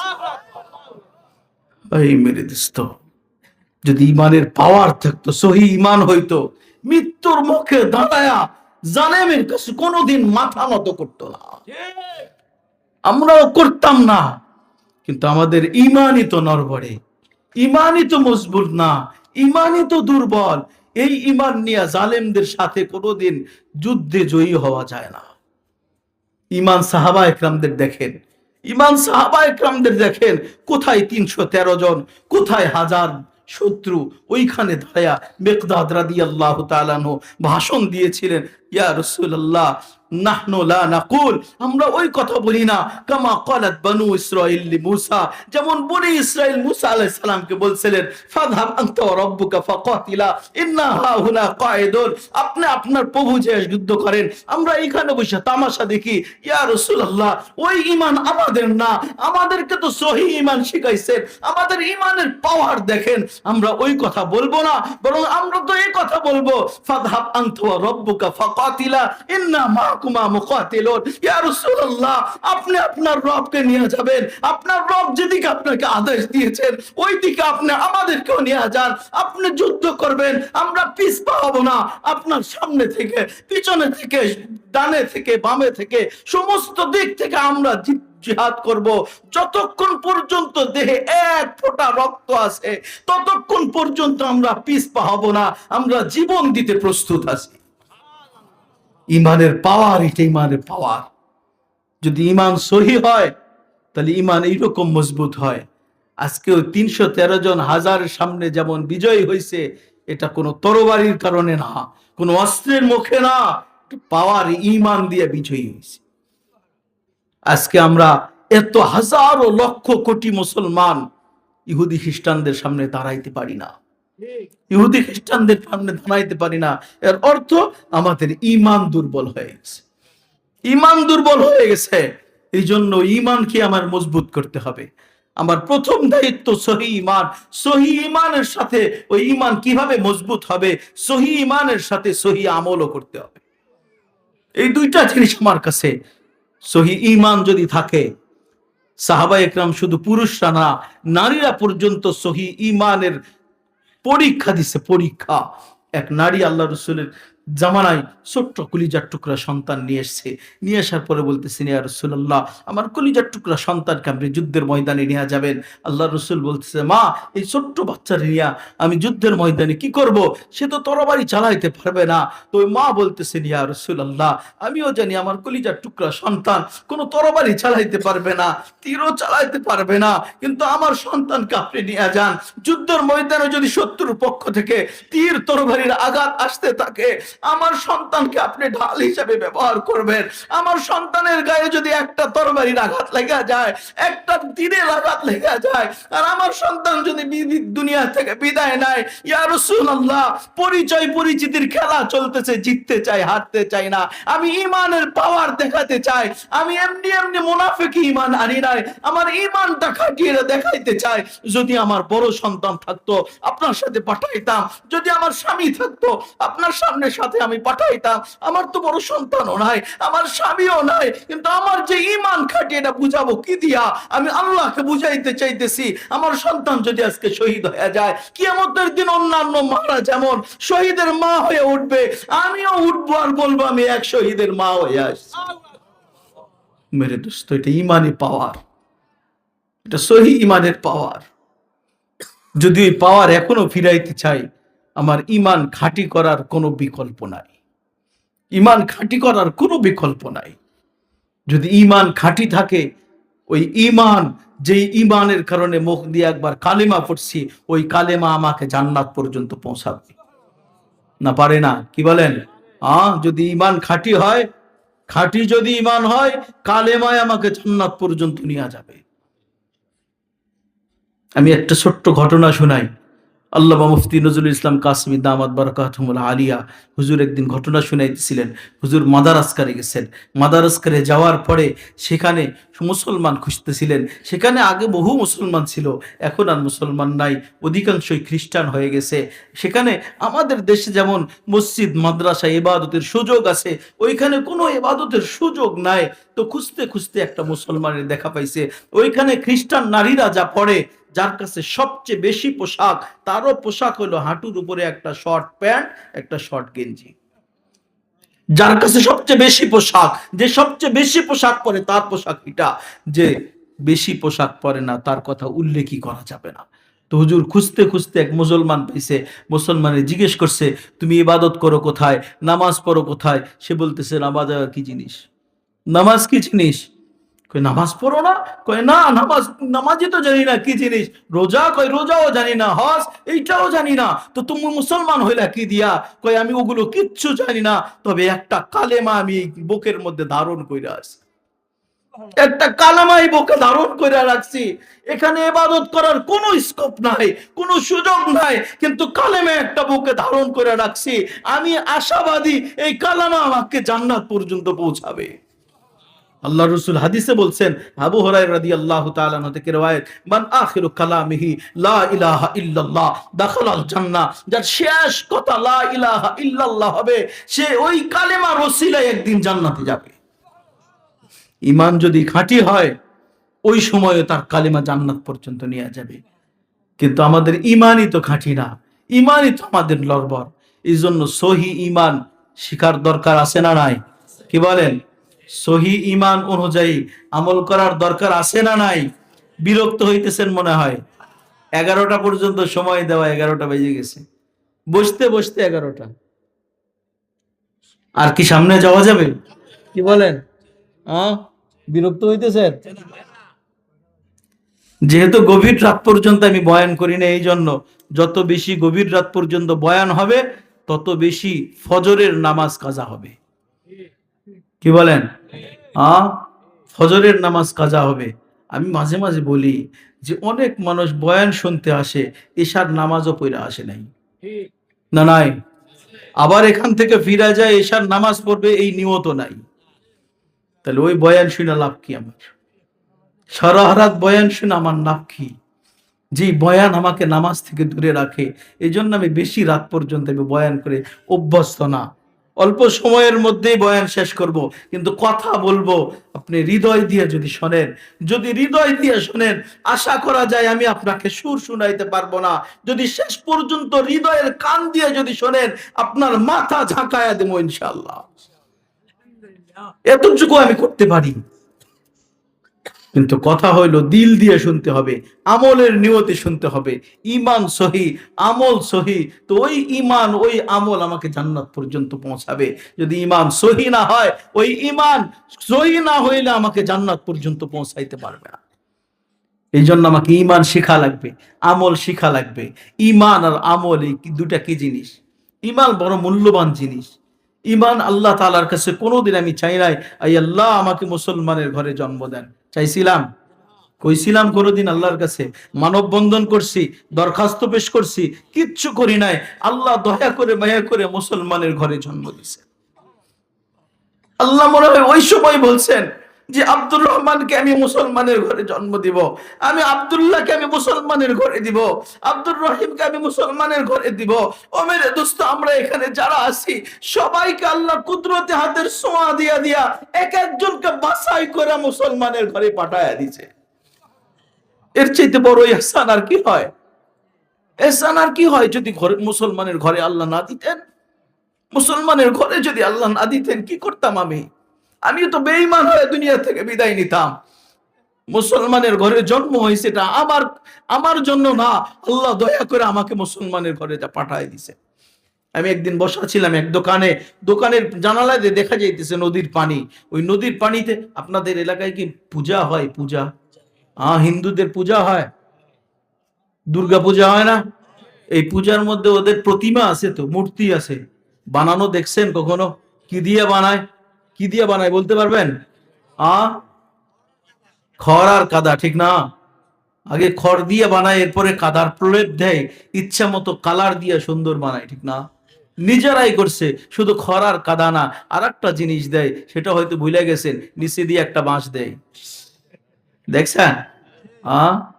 এই মেরে দোস্ত, যদি ইমানের পাওয়ার থাকতো, সহি ইমান হইতো, মৃত্যুর মুখে দাঁড়ায়া জালেমের কাছে কোনোদিন মাথা নত করতো না, আমরাও করতাম না। কিন্তু আমাদের ইমানই তো নড়বড়ে, ইমানই তো মজবুত না, ইমানই তো দুর্বল। এই ইমান নিয়ে জালেমদের সাথে কোনোদিন যুদ্ধে জয়ী হওয়া যায় না। ইমান সাহাবা একরামদের দেখেন, ইমান সাহাবা একরামদের দেখেন, কোথায় 313 জন, কোথায় হাজার শত্রু। ওইখানে দাঁড়ায়া মিকদাদ রাদিয়াল্লাহু তাআলা আনহু ভাষণ দিয়েছিলেন, ইয়া রাসূলুল্লাহ নাহনু লা নাকুল, আমরা ওই কথা বলি না কামা ক্বালাত বানু ইসরাঈল লিমূসা, যেমন বনি ইসরাইল মুসা আলাইহিস সালামকে বলছিলেন ফাযহাব আনতা ওয়া রাব্বুকা ফাকাতিলা ইন্না হাহুনা কাঈদুন, আপনি আপনার প্রভু যে যুদ্ধ করেন, আমরা এখানে বসে তামাশা দেখি। ইয়া রাসূলুল্লাহ ওই ঈমান আমাদের না, আমাদেরকে তো সহিহ ঈমান শিখাইছেন, আমাদের ঈমানের পাওয়ার দেখেন। আমরা ওই কথা বলবো না, বরং আমরা তো এই কথা বলবো ফাযহাব আনতা ওয়া রাব্বুকা ফাকাতিলা ইন্না মাকুমা মুকাতিলুন। ইয়া রাসূলুল্লাহ আপনি আপনার রবকে নিয়ে যাবেন, আপনার রব যেদিকে আপনাকে আদেশ দিয়েছেন ওই দিকে আপনি আমাদেরকেও নিয়ে যান, আপনি যুদ্ধ করবেন, আমরা পিছপা হব না। আপনার সামনে থেকে, পিছনে থেকে, ডানে থেকে, বামে থেকে, সমস্ত দিক থেকে আমরা জিহাদ করব। যতক্ষণ পর্যন্ত দেহে এক ফোঁটা রক্ত আছে ততক্ষণ পর্যন্ত আমরা পিছপা হব না, আমরা জীবন দিতে প্রস্তুত আছি। ইমানের পাওয়ার, এটা ইমানের পাওয়ার। যদি ইমান সহি হয় তাহলে ইমান এইরকম মজবুত হয়। আজকেও 313 জন হাজারের সামনে যেমন বিজয়ী হয়েছে, এটা কোনো তরবারির কারণে না, কোনো অস্ত্রের মুখে না, পাওয়ার ইমান দিয়ে বিজয়ী হয়েছে। আজকে আমরা এত হাজারো লক্ষ কোটি মুসলমান ইহুদি খ্রিস্টানদের সামনে দাঁড়াইতে পারি না, ইহুদি খ্রিস্টানদের সামনে দাঁড়াইতে পারি না। এর অর্থ আমাদের ইমান দুর্বল হয়ে গেছে, ইমান দুর্বল হয়ে গেছে। এই জন্য ইমানকে আমার মজবুত করতে হবে। আমার প্রথম দায়িত্ব সহি ইমান। সহি ইমানের সাথে ওই ইমান কিভাবে মজবুত হবে? সহি ইমানের সাথে সহি আমলও করতে হবে। এই দুইটা জিনিস আমার কাছে। সহি ইমান যদি থাকে, সাহাবা একরাম শুধু পুরুষরা না, নারীরা পর্যন্ত সহি ইমানের পরীক্ষা দিছে, পরীক্ষা। এক নারী আল্লাহ রসুলের জামানায় ছোট্ট কলিজার টুকরা সন্তান নিয়ে এসছে, নিয়ে আসার পরে বলতেছেন ইয়া রাসূলুল্লাহ আমার কলিজার টুকরা সন্তানকে আপনি যুদ্ধের ময়দানে নিয়ে যাবেন। আল্লাহ রসুল বলতেছে মা এই ছোট্ট বাচ্চারে নিয়ে আমি যুদ্ধের ময়দানে কি করব? সে তো তরবারি চালাইতে পারবে না। তো মা বলতেছেন ইয়া রাসূলুল্লাহ আমিও জানি আমার কলিজার টুকরা সন্তান কোনো তরবারি চালাইতে পারবে না, তীরও চালাইতে পারবে না, কিন্তু আমার সন্তানকে আপনি নিয়ে যান। যুদ্ধের ময়দানে যদি শত্রুর পক্ষ থেকে তীর তরবারির আঘাত আসতে থাকে, আমার সন্তানকে আপনি ঢাল হিসেবে ব্যবহার করবেন। আমার সন্তানের গায়ে যদি একটা তরবারির আঘাত লেগে যায়, একটা তীরের আঘাত লেগে যায়, আর আমার সন্তান যদি দুনিয়া থেকে বিদায় নেয়, ইয়া রাসূলুল্লাহ, পরিচয় পরিচিতির খেলা চলতেছে, জিততে চাই, হারতে চাই না। আমি ঈমানের পাওয়ার দেখাতে চাই। আমি এমনি এমনি মুনাফিক ঈমান আনি নাই, আমার ঈমানটা খাটিয়ে দেখাইতে চাই। যদি আমার বড় সন্তান থাকতো আপনার সাথে পাঠাইতাম, যদি আমার স্বামী থাকতো আপনার সাথে আমি পাঠাইতাম। আমার তো বড় সন্তানও নাই, আমার স্বামীও নাই, কিন্তু আমার যে ঈমান খাটিয়ে এটা বুঝাবো কি দিয়া? আমি আল্লাহকে বুঝাইতে চাইতেছি। আমার সন্তান যদি আজকে শহীদ হয়ে যায়, কিয়ামতের দিন অন্যান্য মারা যেমন শহীদের মা হয়ে উঠবে, আমিও উঠবো আর বলবো আমি এক শহীদের মা হয়ে আসছি। মেরে দোস্ত, এটা ঈমানি পাওয়ার, এটা সহি ঈমানের পাওয়ার। যদি এই পাওয়ার এখনো ফিরাইতে চাই, আমার ঈমান খাঁটি করার কোনো বিকল্প নাই। ঈমান খাঁটি করার কোনো বিকল্প নাই। যদি ঈমান খাঁটি থাকে, ওই ঈমান, যেই ঈমানের কারণে মুখ দিয়ে একবার কালেমা পড়ছি, ওই কালেমা আমাকে জান্নাত পর্যন্ত পৌঁছাবে না, পারে না? কি বলেন? যদি ঈমান খাঁটি হয়, খাঁটি যদি ঈমান হয়, কালেমায় আমাকে জান্নাত পর্যন্ত নিয়ে যাবে। আমি একটা ছোট্ট ঘটনা শোনাই। আল্লামা মুফতি নজরুল ইসলাম কাসমি দামাত বারাকাতুহুল আলিয়া হুজুর একদিন ঘটনা শুনাইতেছিলেন। হুজুর মাদারাসকারে গেছেন। মাদারাসকারে যাওয়ার পরে সেখানে মুসলমান খুঁজতেছিলেন। সেখানে আগে বহু মুসলমান ছিল, এখন আর মুসলমান নাই, অধিকাংশই খ্রিস্টান হয়ে গেছে। সেখানে আমাদের দেশে যেমন মসজিদ মাদ্রাসা ইবাদতের সুযোগ আছে, ওইখানে কোনো ইবাদতের সুযোগ নাই। তো খুঁজতে খুঁজতে একটা মুসলমানের দেখা পাইছে। ওইখানে খ্রিস্টান নারীরা যা পড়ে, যার কাছে সবচেয়ে বেশি পোশাক, তারও পোশাক হলো হাঁটুর উপরে একটা শর্ট প্যান্ট, একটা শর্ট গেঞ্জি। যার কাছে সবচেয়ে বেশি পোশাক, যে সবচেয়ে বেশি পোশাক পরে, তার পোশাক এটা। যে বেশি পোশাক পরে না, তার কথা উল্লেখই করা যাবে না। তো হুজুর খুঁজতে খুঁজতে এক মুসলমান পাইছে। মুসলমানের জিজ্ঞেস করছে, তুমি ইবাদত করো কোথায়, নামাজ পড়ো কোথায়? সে বলতেছে, নামাজ কি জিনিস? নামাজ কি জিনিস? কই নামাজ পড়ো না? কয় না, নামাজই তো জানি না কি জিনিস। রোজা? কয় রোজাও জানি না। হজ? এইটাও জানি না। তো তুমি মুসলমান হইলা কি দিয়া? কয় আমি ওগুলো কিচ্ছু জানি না, তবে একটা কালেমা আমি বুকের মধ্যে ধারণ কইরা আছি, একটা কালেমাই বুকে ধারণ করে রাখছি। এখানে ইবাদত করার কোনো স্কোপ নাই, কোনো সুযোগ নাই, কিন্তু কালেমা একটা বুকে ধারণ করে রাখছি। আমি আশাবাদী এই কালেমা আমাকে জান্নাত পর্যন্ত পৌঁছাবে। আল্লাহ রাসূল হাদিসে বলছেন, আবু হুরায়রা রাদিয়াল্লাহু তাআলা আনহু থেকে রওয়ায়াত, মান আখিরু কালামিহি লা ইলাহা ইল্লাল্লাহ দাখালাল জান্নাহ। যার শেষ কথা লা ইলাহা ইল্লাল্লাহ হবে, সে ওই কালেমার ওসিলায় একদিন জান্নাতে যাবে। ঈমান যদি খাঁটি হয়, ওই সময়ে তার কালেমা জান্নাত পর্যন্ত নিয়ে যাবে। কিন্তু আমাদের ঈমানই তো খাঁটি না, ঈমানই তো আমাদের লড়বড়। এই জন্য সহি ঈমান শিখার দরকার আছে না নাই? কি বলেন? সহি ঈমান অনুযায়ী আমল করার দরকার আছে না নাই? বিরক্ত হইতেছেন মনে হয়। 11টা পর্যন্ত সময় দেওয়া, 11টা বেজে গেছে, বসতে বসতে 11টা। আর কি সামনে যাওয়া যাবে? কি বলেন? বিরক্ত হইতেছেন? যেহেতু গভীর রাত পর্যন্ত আমি বয়ান করি না, এই জন্য যত বেশি গভীর রাত পর্যন্ত বয়ান হবে, তত বেশি ফজরের নামাজ কাজা হবে। কি বলেন? ফজরের নামাজ কাজা হবে। আমি মাঝে মাঝে বলি যে অনেক মানুষ বয়ান শুনতে আসে, এশার নামাজও পড়ে আসে নাই, না নাই? আবার এখান থেকে ফিরে যায়, এশার নামাজ পড়বে এই নিয়ত নাই। তাহলে ওই বয়ান শুনে লাভ কি? আমার সারা রাত বয়ান শুনে আমার লাভ কি? যে বয়ান আমাকে নামাজ থেকে দূরে রাখে। এই জন্য আমি বেশি রাত পর্যন্ত বয়ান করে অভ্যস্ত না। অল্প সময়ের মধ্যেই বয়ান শেষ করব, কিন্তু কথা বলবো আপনি হৃদয় দিয়ে যদি শোনেন। যদি হৃদয় দিয়ে শোনেন, আশা করা যায় আমি আপনাকে সুর শুনাইতে পারবো না। যদি শেষ পর্যন্ত হৃদয়ের কান দিয়ে যদি শোনেন, আপনার মাথা ঝাঁকায়া দেবো ইনশাআল্লাহ। এতটুকু আমি করতে পারি। কিন্তু কথা হইলো দিল দিয়ে শুনতে হবে, আমলের নিয়তে শুনতে হবে। ঈমান সহি, আমল সহি, তো ওই ঈমান ওই আমল আমাকে জান্নাত পর্যন্ত পৌঁছাবে। যদি ঈমান সহি না হয়, ওই ঈমান সহি না হইলে আমাকে জান্নাত পর্যন্ত পৌঁছাইতে পারবে না। এই জন্য আমাকে ঈমান শিখা লাগবে, আমল শিখা লাগবে। ঈমান আর আমল এই দুটা কি জিনিস? ঈমান বড় মূল্যবান জিনিস। ইমান আল্লাহ তাআলার কাছে কোনোদিন আমি চাই নাই আই আল্লাহ আমাকে মুসলমানের ঘরে জন্ম দেন। চাইছিলাম? কইছিলাম কোনোদিন আল্লাহর কাছে? মানববন্ধন করছি, দরখাস্ত পেশ করছি, কিচ্ছু করি নাই। আল্লাহ দয়া করে মায়া করে মুসলমানের ঘরে জন্ম দিছে। আল্লাহ মনে হয় ওই সময় বলছেন যে আব্দুর রহমানকে আমি মুসলমানের ঘরে জন্ম দিব, আমি আব্দুল্লাহকে আমি মুসলমানের ঘরে দিব, আব্দুর রহিমকে আমি মুসলমানের ঘরে দিব। ও মেরে দোস্ত, আমরা এখানে যারা আছি সবাইকে আল্লাহ কুদরতে হাতের ছোঁয়া দিয়া দিয়া এক একজনকে বাছাই করে মুসলমানের ঘরে পাঠায়া দিছে। এর চাইতে বড় ইহসান আর কি হয়? ইহসান আর কি হয় যদি ঘরে মুসলমানের ঘরে আল্লাহ না দিতেন? মুসলমানের ঘরে যদি আল্লাহ না দিতেন কি করতাম আমিও তো বেঈমান হয়ে দুনিয়া থেকে বিদায় নিতাম। মুসলমানের ঘরে জন্ম হয়েছে, এটা আমার জন্য না, আল্লাহ দয়া করে আমাকে মুসলমানের ঘরে যা পাঠায় দিছে। আমি একদিন বসা ছিলাম এক দোকানের জানালায় দেখা যাইতেছে নদীর পানি। ওই নদীর পানিতে, আপনাদের এলাকায় কি পূজা হয়? পূজা, হিন্দুদের পূজা হয়, দুর্গা পূজা হয় না? এই পূজার মধ্যে ওদের প্রতিমা আছে, তো মূর্তি আছে, বানানো দেখছেন কখনো? কি দিয়ে বানায়? কি দিয়ে বানায় বলতে পারবেন? খড় আর কাদা, ঠিক না? আগে খড় দিয়ে বানায়, এরপরে কাদার প্রলেপ দেয়, ইচ্ছা মতো কালার দিয়ে সুন্দর বানায়, ঠিক না? নিজেরাই করছে, শুধু খড় আর কাদা না, আর একটা জিনিস দেয়, সেটা হয়তো ভুলে গেছেন, নিচে দিয়ে একটা বাঁশ দেয়, দেখছেন?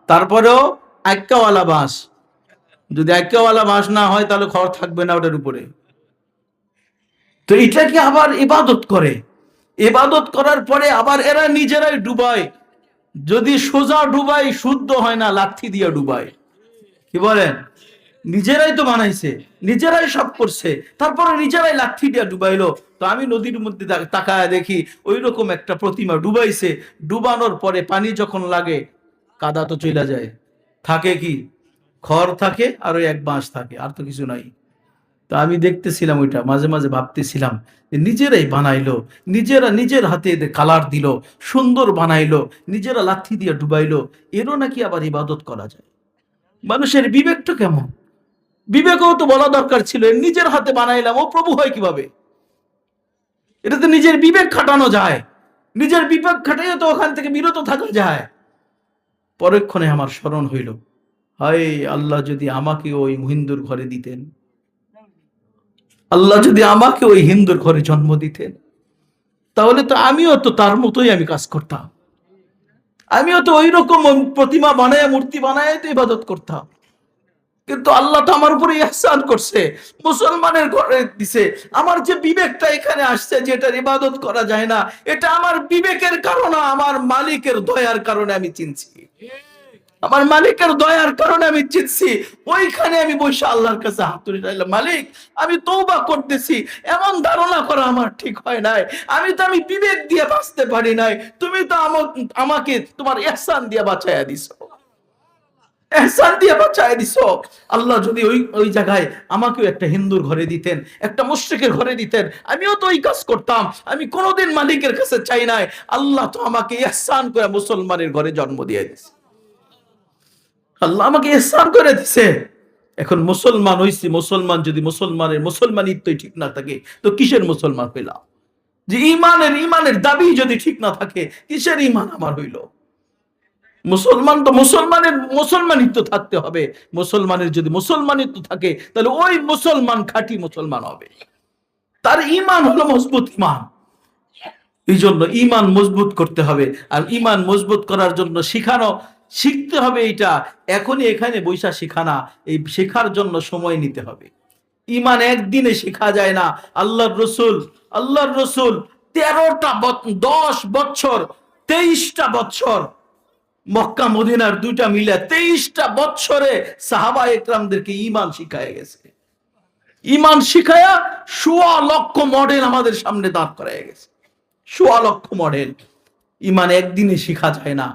তারপরেও আক্কাওয়ালা বাঁশ। যদি আক্কাওয়ালা বাঁশ না হয় তাহলে খড় থাকবে না ওটার উপরে। তো এটাকে আবার ইবাদত করে, ইবাদত করার পরে আবার এরা নিজেরাই ডুবায়। যদি সোজা ডুবাই শুদ্ধ হয় না, লাঠি দিয়ে ডুবায়। কি বলেন? নিজেরাই তো বানাইছে, নিজেরাই সব করছে, তারপরে নিজেরাই লাঠি দিয়ে ডুবাইলো। তো আমি নদীর মধ্যে তাকায় দেখি ওই রকম একটা প্রতিমা ডুবাইছে। ডুবানোর পরে পানি যখন লাগে, কাদা তো চলে যায়, থাকে কি? খড় থাকে আর ওই এক বাঁশ থাকে, আর তো কিছু নাই। তো আমি দেখতেছিলাম ওইটা, মাঝে মাঝে ভাবতেছিলাম যে নিজেরাই বানাইলো, নিজেরা নিজের হাতে কালার দিল, সুন্দর বানাইলো, নিজেরা লাঠি দিয়ে ডুবাইলো, এরও নাকি আবার ইবাদত করা যায়? মানুষের বিবেকটা কেমন? বিবেকও তো বলা দরকার ছিল, নিজের হাতে বানাইলাম, ও প্রভু হয় কিভাবে? এটা তো নিজের বিবেক খাটানো যায়, নিজের বিবেক খাটাইও তো ওখান থেকে বিরত থাকা যায়। পরক্ষণে আমার স্মরণ হইল, হায় আল্লাহ, যদি আমাকে ওই হিন্দুর ঘরে দিতেন, আল্লাহ যদি আমাকে ওই হিন্দুর ঘরে জন্ম দিতেন, তাহলে তো আমিও তো তার মতোই আমি কাজ করতাম, আমিও তো ওই রকম প্রতিমা বানায়, মূর্তি বানায় তো ইবাদত করতাম। কিন্তু আল্লাহ তো আমার উপরে ইহসান করছে, মুসলমানের ঘরে দিছে। আমার যে বিবেকটা এখানে আসছে, যেটার ইবাদত করা যায় না, এটা আমার বিবেকের কারণে, আমার মালিকের দয়ার কারণে আমি চিনছি, আমার মালিকের দয়ার কারণে আমি চিনছি। ওইখানে আমি বসে আল্লাহর কাছে হাত তুলে চাইলাম, মালিক আমি তওবা করতেছি, এমন ধারণা করা আমার ঠিক হয় নাই, আমি বিবেক দিয়ে বাঁচতে পারি নাই, তুমি তো আমাকে তোমার ইহসান দিয়ে বাঁচাইয়া দিছো, ইহসান দিয়ে বাঁচাইয়া দিছো। আল্লাহ যদি ওই জায়গায় আমাকেও একটা হিন্দুর ঘরে দিতেন, একটা মুশরিকের ঘরে দিতেন, আমিও তো ওই কাজ করতাম। আমি কোনোদিন মালিকের কাছে চাই নাই, আল্লাহ তো আমাকে ইহসান করে মুসলমানের ঘরে জন্ম দিয়ে দিছে, আল্লাহ আমাকে ইহসান করে দিছে। এখন মুসলমান হইছি, যদি মুসলমানিত্বই ঠিক না থাকে, তো কিসের মুসলমান হইলাম? যে ইমানের দাবি যদি ঠিক না থাকে, কিসের ইমান আমার হইল? মুসলমান তো মুসলমানিত্ব থাকতে হবে। মুসলমানের যদি মুসলমানিত্ব থাকে, তাহলে ওই মুসলমান খাঁটি মুসলমান হবে, তার ইমান হলো মজবুত ইমান। এই জন্য ইমান মজবুত করতে হবে, আর ইমান মজবুত করার জন্য শিখতে হবে। এটা এখনই এখানে বৈশা শেখা না, এই শেখার জন্য সময় নিতে হবে। ইমান একদিনে শেখা যায় না। আল্লাহর রসুল 10 বছর 23টা বছর মক্কা মদিনার দুইটা মিলে 23টা বছরে সাহাবা একরামদেরকে ইমান শিখায় গেছে। ইমান শিখায়া 1,00,000 মডেল আমাদের সামনে দাঁড় করায় গেছে, 1,00,000 মডেল। ইমান একদিনে শিখা যায় না,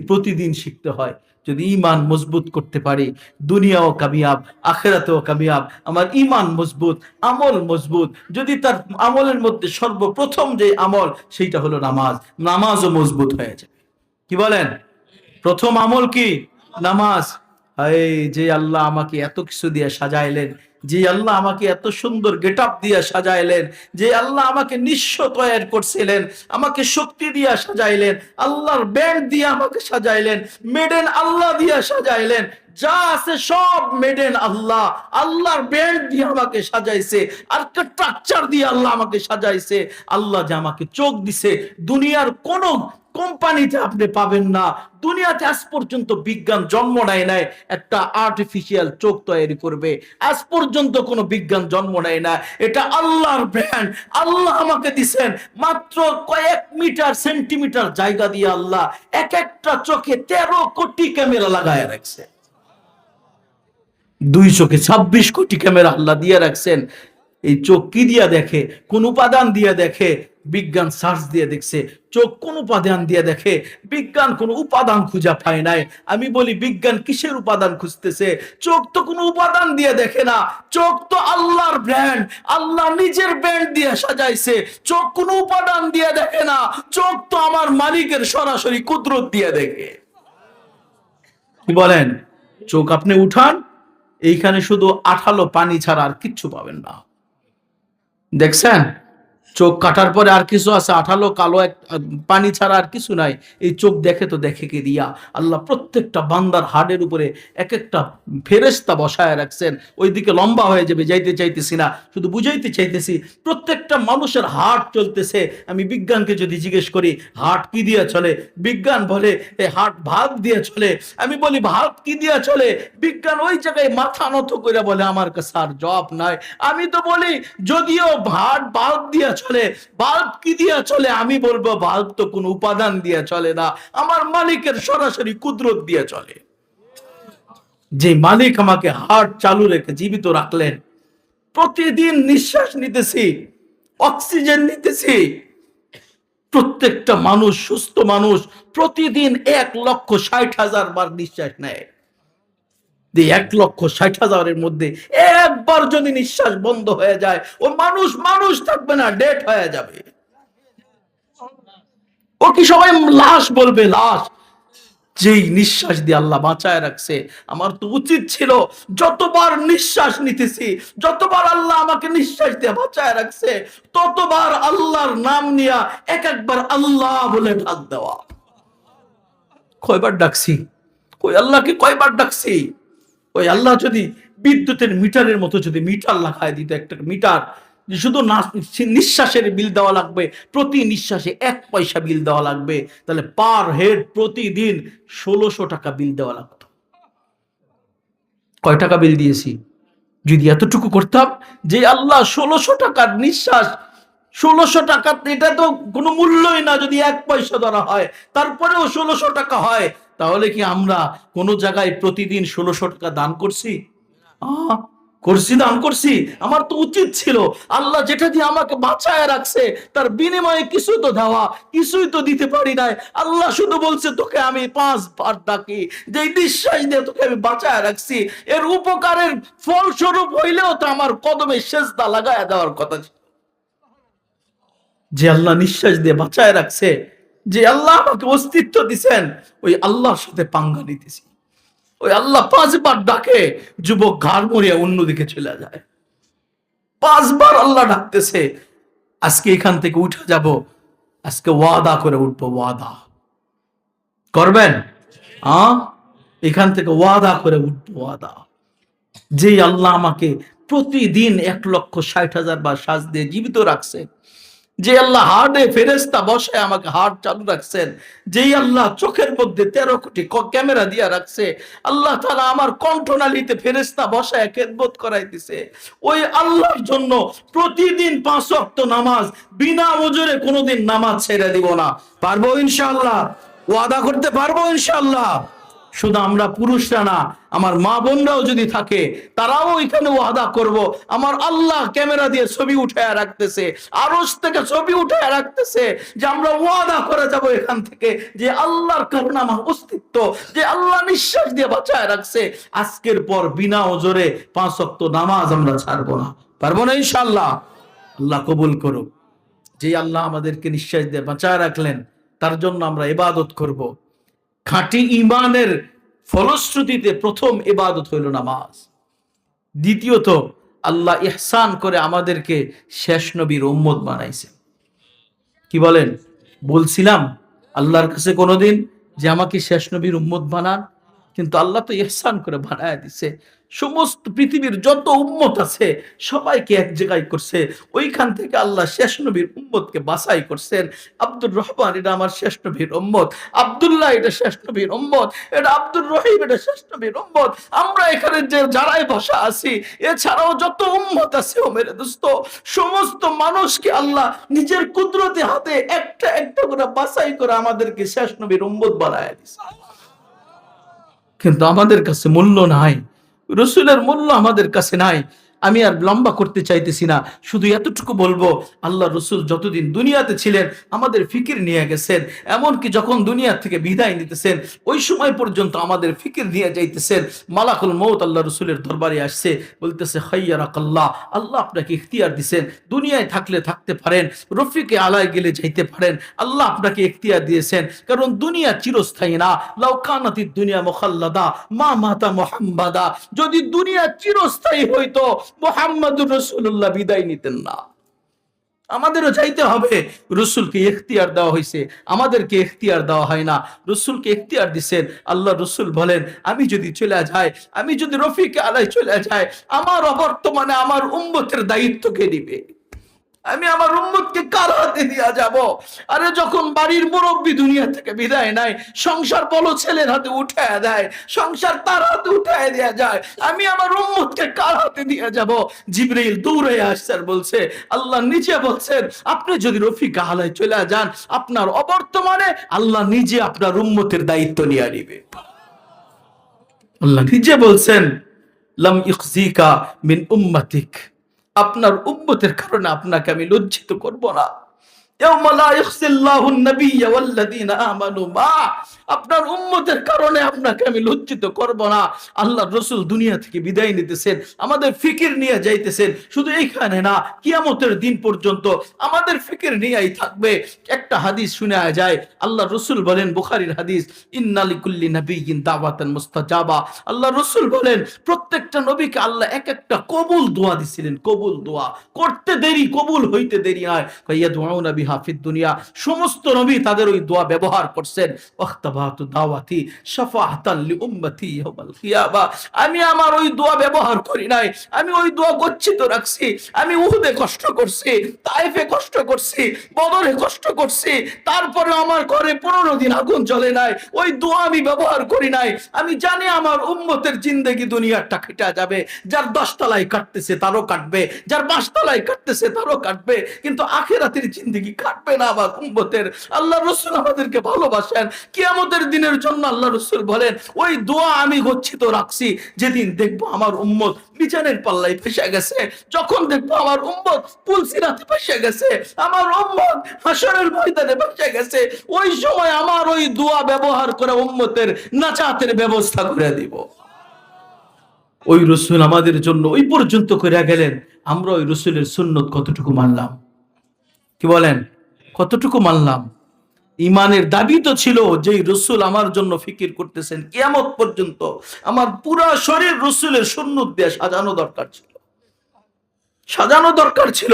প্রতিদিন শিখতে হয়। যদি ইমান মজবুত করতে পারি, দুনিয়াও কামিয়াব, আখিরাতেও কামিয়াব। আমার ইমান মজবুত, আমল মজবুত। যদি তার আমলের মধ্যে সর্বপ্রথম যে আমল, সেইটা হলো নামাজও মজবুত হয়ে যায়। কি বলেন? প্রথম আমল কি? নামাজ। যে আল্লাহ আমাকে এত কিছু দিয়ে সাজাইলেন, যে আল্লাহ আমাকে এত সুন্দর গেট আপ দিয়ে সাজাইলেন, যে আল্লাহ আমাকে নিঃস্ব তৈরি করছিলেন, আমাকে শক্তি দিয়ে সাজাইলেন, আল্লাহর ব্যান্ড দিয়ে আমাকে সাজাইলেন, মেডেন আল্লাহ দিয়ে সাজাইলেন, যা আছে সব মেডেন আল্লাহ, আল্লাহর ব্যান্ড দিয়ে আমাকে সাজাইছে, আর্কিটেকচার দিয়ে আল্লাহ আমাকে সাজাইছে। আল্লাহ যে আমাকে চোখ দিছে, দুনিয়ার কোন কোম্পানিতে আপনি পাবেন না। দুনিয়াতে আজ পর্যন্ত বিজ্ঞান জন্ম নেয় নাই একটা আর্টিফিশিয়াল চোখ তৈরি করবে, আজ পর্যন্ত কোনো বিজ্ঞান জন্ম নেয় না। এটা আল্লাহর ব্র্যান্ড, আল্লাহ আমাকে দিছেন। মাত্র কয়েক মিটার সেন্টিমিটার জায়গা দিয়ে আল্লাহ এক একটা চোখে 13 কোটি ক্যামেরা লাগায় রাখছে। দুই চোখে 26 কোটি ক্যামেরা আল্লাহ দিয়ে রাখছেন। এই চোখ কি দিয়া দেখে, কোন উপাদান দিয়ে দেখে? বিজ্ঞান সার্চ দিয়ে দেখছে। চোখ কোন উপাদান দিয়ে দেখে? বিজ্ঞান কোন উপাদান খুঁজে পায় নাই। আমি বলি বিজ্ঞান কিসের উপাদান খুঁজতেছে? চোখ তো কোনো উপাদান দিয়ে দেখে না, চোখ তো আল্লাহর ব্র্যান্ড, আল্লাহ নিজের ব্র্যান্ড দিয়ে সাজাইছে। চোখ কোনো উপাদান দিয়ে দেখে না, চোখ তো আমার মালিকের সরাসরি কুদরত দিয়ে দেখে। কি বলেন? চোখ আপনি উঠান, এইখানে শুধু আঠালো পানি ছাড়া আর কিচ্ছু পাবেন না। দেখছেন? চোখ কাটার পরে আর কিছু আছে? আঠালো কালো এক পানি ছাড়া আর কিছু নাই। এই চোখ দেখে তো দেখে কি দিয়া? আল্লাহ প্রত্যেকটা বান্দার হাড়ের উপরে এক একটা ফেরেশতা বসায় রাখছেন। ওইদিকে লম্বা হয়ে যাবে, যাইতে চাইতেছি না, শুধু বুঝাইতে চাইতেছি। প্রত্যেকটা মানুষের হার্ট চলতেছে। আমি বিজ্ঞানকে যদি জিজ্ঞেস করি হার্ট কি দিয়ে চলে, বিজ্ঞান বলে এই হার্ট ভাল্ব দিয়ে চলে। আমি বলি ভাল্ব কি দিয়ে চলে, বিজ্ঞান ওই জায়গায় মাথা নত করে বলে আমার কাছে আর জবাব নাই। আমি তো বলি যদিও হার্ট বাল্ব দিয়ে চলে, বাল্ব কি দিয়ে চলে? আমি বলবো বাল্ব তো কোন উপাদান দিয়ে চলে না, আমার মালিকের সরাসরি কুদরত দিয়ে চলে। যে মালিক আমাকে হার্ট চালু রেখে জীবিত রাখলেন, প্রতিদিন নিঃশ্বাস নিতেছি, অক্সিজেন নিতেছি। প্রত্যেকটা মানুষ, সুস্থ মানুষ প্রতিদিন 1,60,000 বার নিঃশ্বাস নেয়। 1,60,000-এর মধ্যে একবার যদি নিঃশ্বাস বন্ধ হয়ে যায়, ও মানুষ মানুষ থাকবে না, ডেড হয়ে যাবে। ও কি সবাই লাশ বলবে? লাশ। যেই নিঃশ্বাস দিয়ে আল্লাহ বাঁচায় রাখছে, আমার তো উচিত ছিল যতবার নিঃশ্বাস নিতেছি, যতবার আল্লাহ আমাকে নিঃশ্বাস দিয়ে বাঁচায় রাখছে, ততবার আল্লাহর নাম নিয়া এক একবার আল্লাহ বলে ডাক দেওয়া। কয়বার ডাকছি? ওই আল্লাহকে কয়বার ডাকছি? ওই আল্লাহ যদি বিদ্যুতের মিটারের মতো যদি মিটার লাগায় দিত, একটা মিটার, শুধু নিঃশ্বাসের বিল দেওয়া লাগবে, প্রতি নিঃশ্বাসে 1 পয়সা বিল দেওয়া লাগবে, তাহলে পার হেড প্রতিদিন 1600 টাকা বিল দেওয়া লাগতো। কয় টাকা বিল দিয়েছি? যদি এতটুকু করতাম, যে আল্লাহ 1600 টাকার নিঃশ্বাস, 1600 টাকা এটা তো কোনো মূল্যই না যদি 1 পয়সা ধরা হয়, তারপরেও 1600 টাকা হয়, তাহলে কি আমরা কোন জায়গায় প্রতিদিন 1600 টাকা দান করছি? করছি, দান করছি? আমার তো উচিত ছিল আল্লাহ যেটা দিয়ে আমাকে বাঁচায় রাখছে তার বিনিময়ে কিছু তো দেওয়া, কিছুই তো দিতে পারি নাই। আল্লাহ শুধু বলছে তোকে আমি 5 বার ডাকি, যে নিঃশ্বাস দিয়ে তোকে আমি বাঁচায় রাখছি, এর উপকারের ফলস্বরূপ হইলেও তো আমার কদমে সেজদা লাগায় দেওয়ার কথা ছিল। যে আল্লাহ নিঃশ্বাস দিয়ে বাঁচায় রাখছে, যে আল্লাহ আমাকে অস্তিত্ব দিছেন, ওই আল্লাহর সাথে পাঙ্গা নিতেছি। ওই আল্লাহ 5 বার ডাকে, যুবক ঘাড় মরিয়া অন্যদিকে চলে যায়। 5 বার আল্লাহ ডাকতেছে। আজকে এখান থেকে উঠে যাব, আজকে ওয়াদা করে উঠবো। ওয়াদা করবেন? এখান থেকে ওয়াদা করে উঠবো। ওয়াদা। যে আল্লাহ আমাকে প্রতিদিন 1,60,000 বার শ্বাস দিয়ে জীবিত রাখছে, যে আল্লাহ হার্টে ফেরেশতা বসে আমাকে হার্ট চালু রাখছেন, যেই আল্লাহ চোখের মধ্যে 13 কোটি ক্যামেরা দিয়া রাখছে, আল্লাহ তাআলা আমার কণ্ঠনালীতে ফেরেশতা বসায় খেদমত করাইতেছে, ওই আল্লাহর জন্য প্রতিদিন 5 ওয়াক্ত নামাজ, বিনা ওজরে কোনোদিন নামাজ ছেড়ে দিব না। পারবো ইনশাআল্লাহ? ওয়াদা করতে পারবো ইনশাআল্লাহ? শুধু আমরা পুরুষরা না, আমার মা বোনরাও যদি থাকে তারাও এখানে ওয়াদা করব। আমার আল্লাহ ক্যামেরা দিয়ে ছবি উঠায় রাখতেছে, আরশ থেকে ছবি উঠায় রাখতেছে, যে আমরা ওয়াদা করে যাব এখান থেকে, যে আল্লাহর কারণে আমার অস্তিত্ব, যে আল্লাহ নিঃশ্বাস দিয়ে বাঁচায় রাখছে, আজকের পর বিনা ওজরে 5 ওয়াক্ত নামাজ আমরা ছাড়বো না। পারবো না ইনশাআল্লাহ? আল্লাহ কবুল করুক। যে আল্লাহ আমাদেরকে নিঃশ্বাস দিয়ে বাঁচায় রাখলেন, তার জন্য আমরা ইবাদত করব। খাঁটি ঈমানের ফলশ্রুতিতে প্রথম ইবাদত হইল নামাজ। দ্বিতীয়ত আল্লাহ ইহসান করে আমাদেরকে শেষ নবীর উম্মত বানাইছে। কি বলেন? বলছিলাম আল্লাহর কাছে কোনোদিন যে আমাকে শেষ নবীর উম্মত বানান, কিন্তু আল্লাহ তো ইহসান করে বানায় দিছে। সমস্ত পৃথিবীর যত উম্মত আছে সবাইকে এক জায়গায় করছে, ওইখান থেকে আল্লাহ শেষ নবীর উম্মতকে বাছাই করছেন। আব্দুর রহমান এটা আমার শেষ নবীর উম্মত, আব্দুল্লাহ এটা শেষ নবীর উম্মত, এটা আব্দুর রহিম এটা শেষ নবীর উম্মত। আমরা এখানে যে যারাই বসা আছি এছাড়াও যত উম্মত আছে ও মেরে দোস্ত, সমস্ত মানুষকে আল্লাহ নিজের কুদরতি হাতে একটা একটা করে বাছাই করে আমাদেরকে শেষ নবীর উম্মত বানায় দিছে। কিন্তু আমাদের কাছে মূল্য নাই, রসুলের মূল্য আমাদের কাছে নাই। আমি আর লম্বা করতে চাইতেছি না, শুধু এতটুকু বলবো, আল্লাহ রসুল যতদিন দুনিয়াতে ছিলেন আমাদের ফিকির নিয়ে গেছেন। এমনকি যখন দুনিয়া থেকে বিদায় নিতেছেন ওই সময় পর্যন্ত আমাদের ফিকির নিয়ে যাইতেছেন। মালাকুল মউত আল্লাহ রসুলের দরবারে আসছে, বলতেছে খাইয়ারাকাল্লাহ, আল্লাহ আপনাকে ইখতিয়ার দিয়েছেন, দুনিয়ায় থাকলে থাকতে পারেন, রফিকে আলায় গেলে যাইতে পারেন। আল্লাহ আপনাকে ইখতিয়ার দিয়েছেন, কারণ দুনিয়া চিরস্থায়ী না। লাউ কানাতিদ দুনিয়া মুখাল্লাদা মা মাতা মুহাম্মাদা, যদি দুনিয়া চিরস্থায়ী হইতো মুহাম্মদুর রাসূলুল্লাহ বিদায় নিতেন না। আমাদেরও চাইতে হবে। রসুলকে ইখতিয়ার দেওয়া হয়েছে, আমাদেরকে ইখতিয়ার দেওয়া হয় না। রসুলকে ইখতিয়ার দিচ্ছেন। আল্লাহ রসুল বলেন, আমি যদি চলে যাই, আমি যদি রফিকে আলাই চলে যাই, আমার অবর্তমানে আমার উম্মতের দায়িত্ব কে নিবে? আমি আমার উম্মতকে কার হাতে দিয়া যাব? আরে যখন বাড়ির মুরব্বী দুনিয়া থেকে বিদায় নাই, সংসার বলো ছেলের হাতে উঠায় দেয়, সংসার তার হাতে উঠায় দেয়া যায়, আমি আমার উম্মতকে কার হাতে দিয়া যাব? জিবরাইল দৌড়ে আসছে আর বলছে, আল্লাহ নিজে বলছেন আপনি যদি রফিকা আলায় চলে যান, আপনার অবর্তমানে আল্লাহ নিজে আপনার উম্মতের দায়িত্ব নিয়ে নিবে। আল্লাহ নিজে বলছেন, লাম ইখজিকা মিন উম্মাতিক, আপনার উম্মতের কারণে আপনাকে আমি লজ্জিত করব না। ইয়াউমা লা ইখজিল্লাহু আন-নাবিয়্যা ওয়াল্লাযীনা আমানু মা, আপনার উম্মতের কারণে আপনাকে আমি লজ্জিত করব না। আল্লাহর রাসূল দুনিয়া থেকে বিদায় নিতেছেন, আমাদের ফিকির নিয়ে যাইতেছেন। শুধু এইখানে না, কিয়ামতের দিন পর্যন্ত আমাদের ফিকির নিয়েই থাকবে। একটা হাদিস শুনে যায়, আল্লাহর রাসূল বলেন, বুখারীর হাদিস, ইন্না লিকুল্লি নাবিয়্যিন দাওয়াতান মুস্তাজাবা। আল্লাহর রাসূল বলেন, প্রত্যেকটা নবীকে আল্লাহ এক একটা কবুল দোয়া দিছিলেন। কবুল দোয়া করতে দেরি, কবুল হইতে দেরি হয়। ইয়াদউনা বিহা ফিদ দুনিয়া, সমস্ত নবী তাদের ওই দোয়া ব্যবহার করছেন। ওয়াখতাবাতু দাওয়াতি শাফাআতান লিউম্মতি ইয়াউমাল কিয়ামা, আমি আমার ওই দোয়া ব্যবহার করি নাই, আমি ওই দোয়া গচ্ছিত রাখছি। আমি উহুদে কষ্ট করছি, তায়েফে কষ্ট করছি, বদরে কষ্ট করছি, তারপরে আমার ঘরে 15 দিন আগুন জ্বলে নাই, ওই দোয়া আমি ব্যবহার করি নাই। আমি জানি আমার উম্মতের জিন্দেগি দুনিয়াটা কেটে যাবে, যার 10 তলায় কাটতেছে তারও কাটবে, যার 5 তলায় কাটতেছে তারও কাটবে, কিন্তু আখিরাতের জিন্দেগি কাটবে না আমার উম্মতের। আল্লাহ রাসূল আমাদেরকে ভালোবাসেন। কিয়ামতের দিনের জন্য আল্লাহ রাসূল বলেন, ওই দোয়া আমি গচ্ছিত রাখছি। যেদিন দেখবো আমার উম্মত মিজানের পাল্লায় ফেসে গেছে, যখন দেখবো আমার উম্মত পুলসিরাতে ফেসে গেছে, আমার উম্মত হাশরের ময়দানে ফেসে গেছে, ওই সময় আমার ওই দোয়া ব্যবহার করে উম্মতের নাজাতের ব্যবস্থা করে দিব। ওই রসুল আমাদের জন্য ওই পর্যন্ত করে গেলেন। আমরা ওই রসুলের সুন্নত কতটুকু মানলাম? কি বলেন? কতটুকু মানলাম? ইমানের দাবি তো ছিল যে রসুল আমার জন্য ফিকির করতেছেন, কিয়ামত পর্যন্ত আমার পুরা শরীর রসুলের সুন্নত দিয়ে সাজানো দরকার ছিল, সাজানো দরকার ছিল।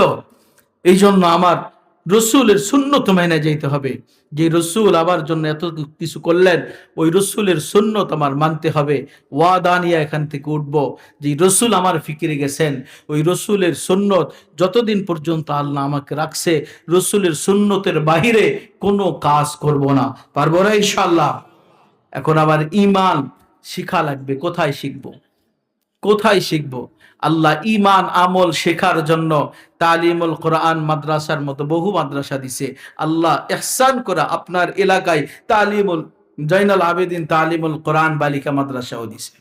এই জন্য আমার রসুলের সুন্নত মেনে যেতে হবে। যে রসুল আমার জন্য এত কিছু করলেন, ওই রসুলের সুন্নত আমার মানতে হবে। ওয়াদা নিয়ে এখান থেকে উঠবো যে রসুল আমার ফিকিরে গেছেন, ওই রসুলের সুন্নত যতদিন পর্যন্ত আল্লাহ আমাকে রাখছে, রসুলের সুন্নতের বাহিরে কোনো কাজ করব না। পারবো না ইনশাআল্লাহ? এখন আবার ঈমান শিখা লাগবে। কোথায় শিখবো? কোথায় শিখবো? আল্লাহ ঈমান আমল শেখার জন্য তালিমুল কোরআন মাদ্রাসার মতো বহু মাদ্রাসা দিছে। আল্লাহ ইহসান করে আপনার এলাকায় তালিমুল জয়নাল আবেদিন তালিমুল কোরআন বালিকা মাদ্রাসাও দিছে।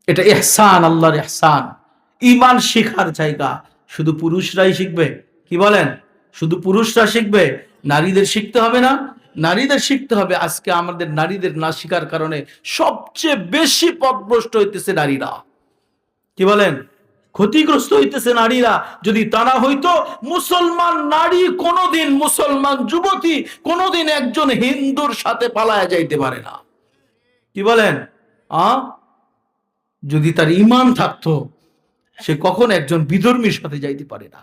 এটা ইহসান, আল্লাহর ইহসান। ঈমান শেখার জায়গা। শুধু পুরুষরাই শিখবে? কি বলেন? শুধু পুরুষরা শিখবে? নারীদের শিখতে হবে না? নারীদের শিখতে হবে। আজকে আমাদের নারীদের না শিখার কারণে সবচেয়ে বেশি পথভ্রষ্ট হইতেছে নারীরা। কি বলেন? ক্ষতিগ্রস্ত হইতেছে নারীরা। যদি তারা হইতো মুসলমান নারী, কোনোদিন মুসলমান যুবতী কোনোদিন একজন হিন্দুর সাথে পালায়া যাইতে পারে না। কি বলেন? যদি তার ঈমান থাকতো, সে কখনো একজন বিধর্মীর সাথে যাইতে পারে না।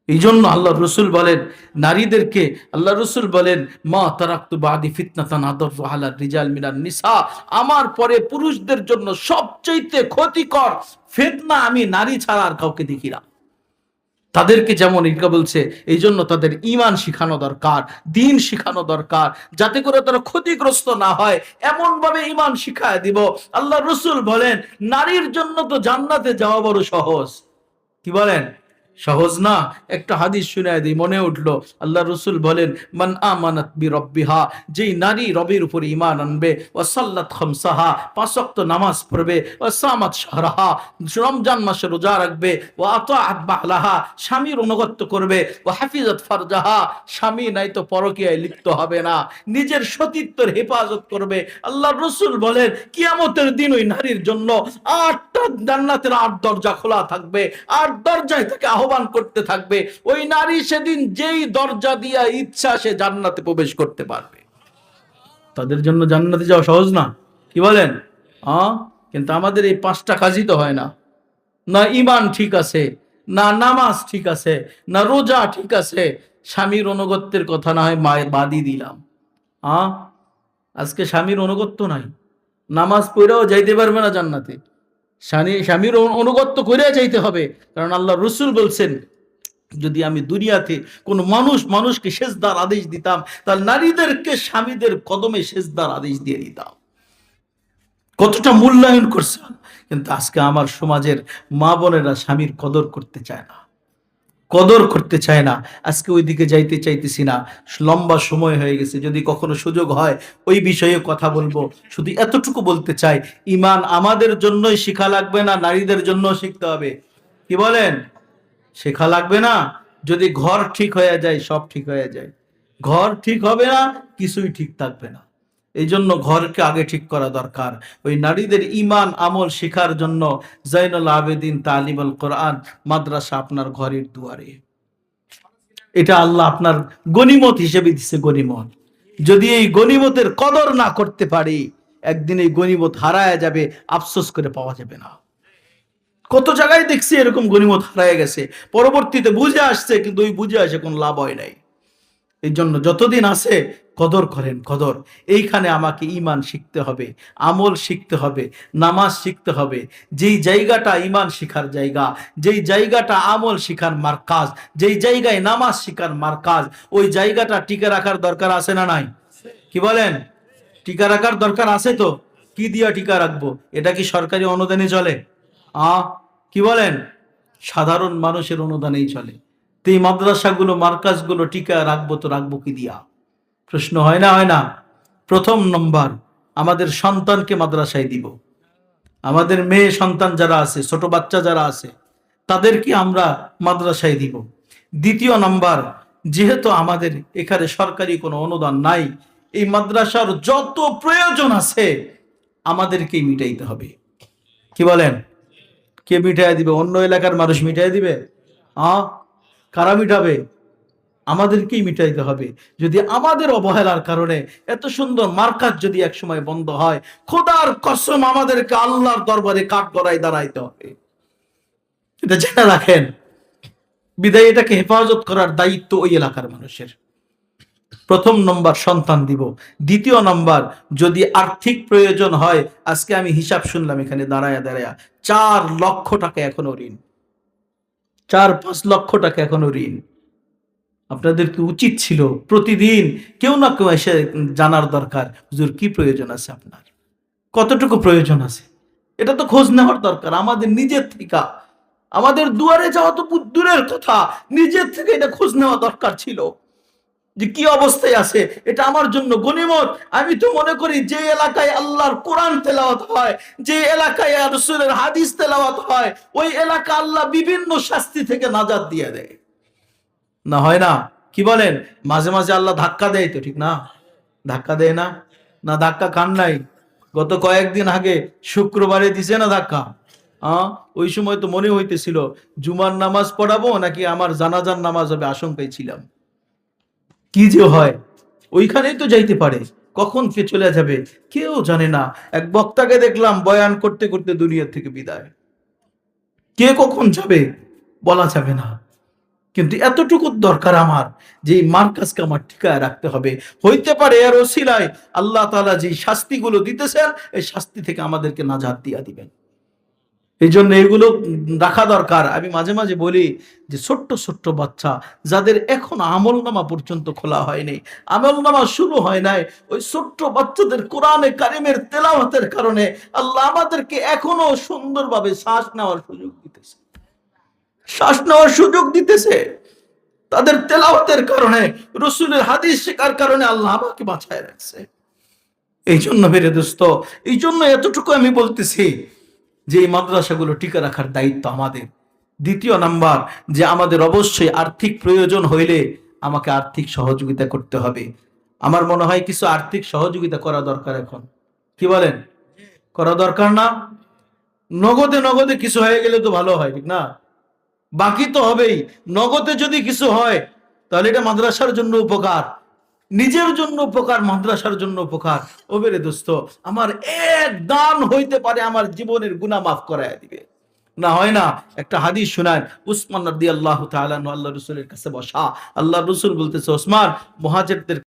এই জন্য আল্লাহ রসুল বলেন নারীদেরকে, আল্লাহ রসুল বলেন মা তারাকতু বাদি ফিতনাতান আদররু আলা রিজাল মিনান নিসা, আমার পরে পুরুষদের জন্য সবচেয়ে ক্ষতিকর ফিতনা আমি নারী ছাড়া আর কাউকে দেখি না। তাদেরকে যেমন ইকা বলছে, এই জন্য তাদের ঈমান শিখানো দরকার, দ্বীন শিখানো দরকার, যাতে করে তারা ক্ষতিগ্রস্ত না হয়, এমন ভাবে ঈমান শিখায় দিব। আল্লাহ রসুল বলেন নারীর জন্য তো জান্নাতে যাওয়া বড় সহজ। কি বলেন? সহজ না? একটা হাদিস শুনে দিই, মনে উঠলো। আল্লাহ রসুল বলেন মান আমানাত বি রব্বিহা, যেই নারী রবের উপর ঈমান আনবে, ওয়া সাল্লাত খামসাহা, পাঁচ ওয়াক্ত নামাজ পড়বে, ওয়া সামাত শাহরাহা, রমজান মাসে রোজা রাখবে, ওয়া আতাআত বাহলাহা, স্বামীর অনুগত্য করবে, ওয়া হাফিজাত ফারজাহা, স্বামী নাই তো পরকীয়ায় লিপ্ত হবে না, নিজের সতীত্বের হেফাজত করবে। আল্লাহ রসুল বলেন কিয়ামতের দিন ওই নারীর জন্য 8টা জান্নাতের 8 দরজা খোলা থাকবে, 8 দরজায় থেকে আহ্বান করতে থাকবে। ওই নারী সেদিন যেই দরজা দিয়া ইচ্ছা সে জান্নাতে প্রবেশ করতে পারবে। তাদের জন্য জান্নাতে যাওয়া সহজ না? কি বলেন? কিন্তু আমাদের এই 5টা কাজই তো হয় না। না ঈমান ঠিক আছে, না নামাজ ঠিক আছে, না রোজা ঠিক আছে। স্বামীর অনুগত্যের কথা না হয় বাদই দিলাম। আজকে স্বামীর অনুগত্য নাই, নামাজ পড়েও যাইতে পারবে না জান্নাতে। স্বামীর অনুগত্য করে যাইতে হবে, কারণ আল্লাহ রসুল বলছেন যদি আমি দুনিয়াতে কোনো মানুষকে সেজদার আদেশ দিতাম, তাহলে নারীদেরকে স্বামীদের কদমে সেজদার আদেশ দিয়ে দিতাম। কতটা মূল্যায়ন করছে। কিন্তু আজকে আমার সমাজের মা বোনেরা স্বামীর কদর করতে চায় না, কদর করতে চায় না। আজকে ওইদিকে যাইতে চাইতেছি না, লম্বা সময় হয়ে গেছে, যদি কখনো সুযোগ হয় ওই বিষয়ে কথা বলবো। শুধু এতটুকু বলতে চাই, ঈমান আমাদের জন্যই শিখা লাগবে না, নারীদের জন্য শিখতে হবে। কি বলেন? শেখা লাগবে না? যদি ঘর ঠিক হয়ে যায় সব ঠিক হয়ে যায়, ঘর ঠিক হবে না কিছুই ঠিক থাকবে না। এই জন্য ঘরকে আগে ঠিক করা দরকার। ওই নারীদের ঈমান আমল শেখার জন্য জাইনুল আবেদিন তালিমুল কোরআন মাদ্রাসা আপনার ঘরের দুয়ারে। এটা আল্লাহ আপনার গনিমত হিসেবে দিচ্ছে, গনিমত। যদি এই গনিমতের কদর না করতে পারি, একদিন এই গনিমত হারায় যাবে, আফসোস করে পাওয়া যাবে না। কত জায়গায় দেখছি এরকম গনিমত হারায় গেছে, পরবর্তীতে বুঝে আসছে, কিন্তু ওই বুঝে আসে কোনো লাভ হয় নাই। এই জন্য যতদিন আছে কদর করেন, কদর। এইখানে আমাকে ঈমান শিখতে হবে, আমল শিখতে হবে, নামাজ শিখতে হবে। যেই জায়গাটা ঈমান শিখার জায়গা, যেই জায়গাটা আমল শিখার মারকাজ, যেই জায়গায় নামাজ শিখার মারকাজ, ওই জায়গাটা টিকে রাখার দরকার আছে না নাই? কি বলেন? টিকা রাখার দরকার আছে তো। কি দিয়া টিকা রাখবো? এটা কি সরকারি অনুদানে চলে? কি বলেন? সাধারণ মানুষের অনুদানেই চলে। তো এই মাদ্রাসাগুলো, মার্কাজগুলো টিকা রাখবো তো রাখবো কি দিয়া? প্রশ্ন হয় না? হয় না? প্রথম নম্বর, আমাদের সন্তানকে মাদ্রাসায় দিব। আমাদের মেয়ে সন্তান যারা আছে, ছোট বাচ্চা যারা আছে, তাদেরকে আমরা মাদ্রাসায় দিব। দ্বিতীয় নম্বর, যেহেতু আমাদের এখানে সরকারি কোনো অনুদান নাই, এই মাদ্রাসার যত প্রয়োজন আছে আমাদেরকেই মিটাইতে হবে। কি বলেন? কে মিটাই দিবে? অন্য এলাকার মানুষ মিটাই দিবে? কারা মিটাবে? আমাদেরকেই মিটাইতে হবে। যদি আমাদের অবহেলার কারণে এত সুন্দর মার্কাজ যদি একসময় বন্ধ হয়, খোদার কসম আমাদেরকে আল্লাহর দরবারে কাঠগড়ায় দাঁড়াইতে হবে। এটা জেনে রাখেন। বিদায় এটাকে হেফাজত করার দায়িত্ব ওই এলাকার মানুষের। প্রথম নম্বর সন্তান দিব। দ্বিতীয় নম্বর, যদি আর্থিক প্রয়োজন হয়, আজকে আমি হিসাব শুনলাম এখানে দাঁড়ায়া 4 লক্ষ টাকা এখনো ঋণ, 4-5 লক্ষ টাকা এখনো ঋণ। আপনাদের কি উচিত ছিল প্রতিদিন কেউ না কেউ এসে জানার দরকার, হুজুর কি প্রয়োজন আছে আপনার, কতটুকু প্রয়োজন আছে, এটা তো খোঁজ নেওয়ার দরকার আমাদের নিজের থেকে। আমাদের দুয়ারে যাওয়া তো দূরের কথা, নিজের থেকে এটা খোঁজ নেওয়া দরকার ছিল যে কি অবস্থায় আছে। এটা আমার জন্য গনিমত। আমি তো মনে করি যে এলাকায় আল্লাহর কোরআন তেলাওয়াত হয়, যে এলাকায় রাসূলের হাদিস তেলাওয়াত হয়, ওই এলাকা আল্লাহ বিভিন্ন শাস্তি থেকে নাজাত দিয়ে দেয়। না হয় না? কি বলেন? মাঝে মাঝে আল্লাহ ধাক্কা দেয় তো, ঠিক না? ধাক্কা দেয় না? না ধাক্কা খান নাই? গত কয়েকদিন আগে শুক্রবারে দিছে না ধাক্কা? ওই সময় তো মনে হইতেছিল জুমার নামাজ পড়াবো নাকি আমার জানাজার নামাজ হবে, আশঙ্কায় ছিলাম। কি যে হয়, ওইখানেই তো যাইতে পারে, কখন কে চলে যাবে কেউ জানে না। এক বক্তাকে দেখলাম বয়ান করতে করতে দুনিয়া থেকে বিদায়। কে কখন যাবে বলা যাবে না, কিন্তু এতটুকু দরকার আমার যে এই মার্কাজকে আমার ঠিকায় রাখতে হবে। হইতে পারে এর ওসিলায় আল্লাহ তাআলা যে শাস্তিগুলো দিতেছেন এই শাস্তি থেকে আমাদেরকে নাজাত দিয়া দিবেন। এই জন্য এগুলো রাখা দরকার। আমি মাঝে মাঝে বলি যে ছোট্ট ছোট্ট বাচ্চা যাদের এখন আমল নামা পর্যন্ত খোলা হয়নি, আমল নামা শুরু হয় নাই, ওই ছোট্ট বাচ্চাদের কোরআনে কারিমের তেলাওয়াতের কারণে আল্লাহ আমাদেরকে এখনো সুন্দরভাবে শ্বাস নেওয়ার সুযোগ দিতেছে, শ্বাস নেওয়ার সুযোগ দিতেছে। তাদের তেলাওয়াতের কারণে, রসুলের হাদিস শেখার কারণে আল্লাহ আমাকে বাঁচায় রাখছে। এই জন্য মেরে দোস্ত, এই জন্য এতটুকু আমি বলতেছি যে এই মাদ্রাসাগুলো টিকে রাখার দায়িত্ব আমাদের। দ্বিতীয় নাম্বার, যে আমাদের অবশ্যই আর্থিক প্রয়োজন হইলে আমাকে আর্থিক সহযোগিতা করতে হবে। আমার মনে হয় কিছু আর্থিক সহযোগিতা করা দরকার এখন, কি বলেন? করা দরকার না? নগদে নগদে কিছু হয়ে গেলে তো ভালো হয়, ঠিক না? বাকি তো হবেই। নগদে যদি কিছু হয় তাহলে এটা মাদ্রাসার জন্য উপকার, নিজের জন্য উপকার, মাদ্রাসার জন্য উপকার। ও বেরে দোস্ত, আমার এক দান হইতে পারে আমার জীবনের গুনাহ মাফ করায় দিবে। না হয় না? একটা হাদিস শোনায়, উসমান রাদিয়াল্লাহু তাআলা আনহু আল্লাহ রাসূলের কাছে বসা, আল্লাহ রাসূল বলতেছে, ওসমান, মুহাজিরদের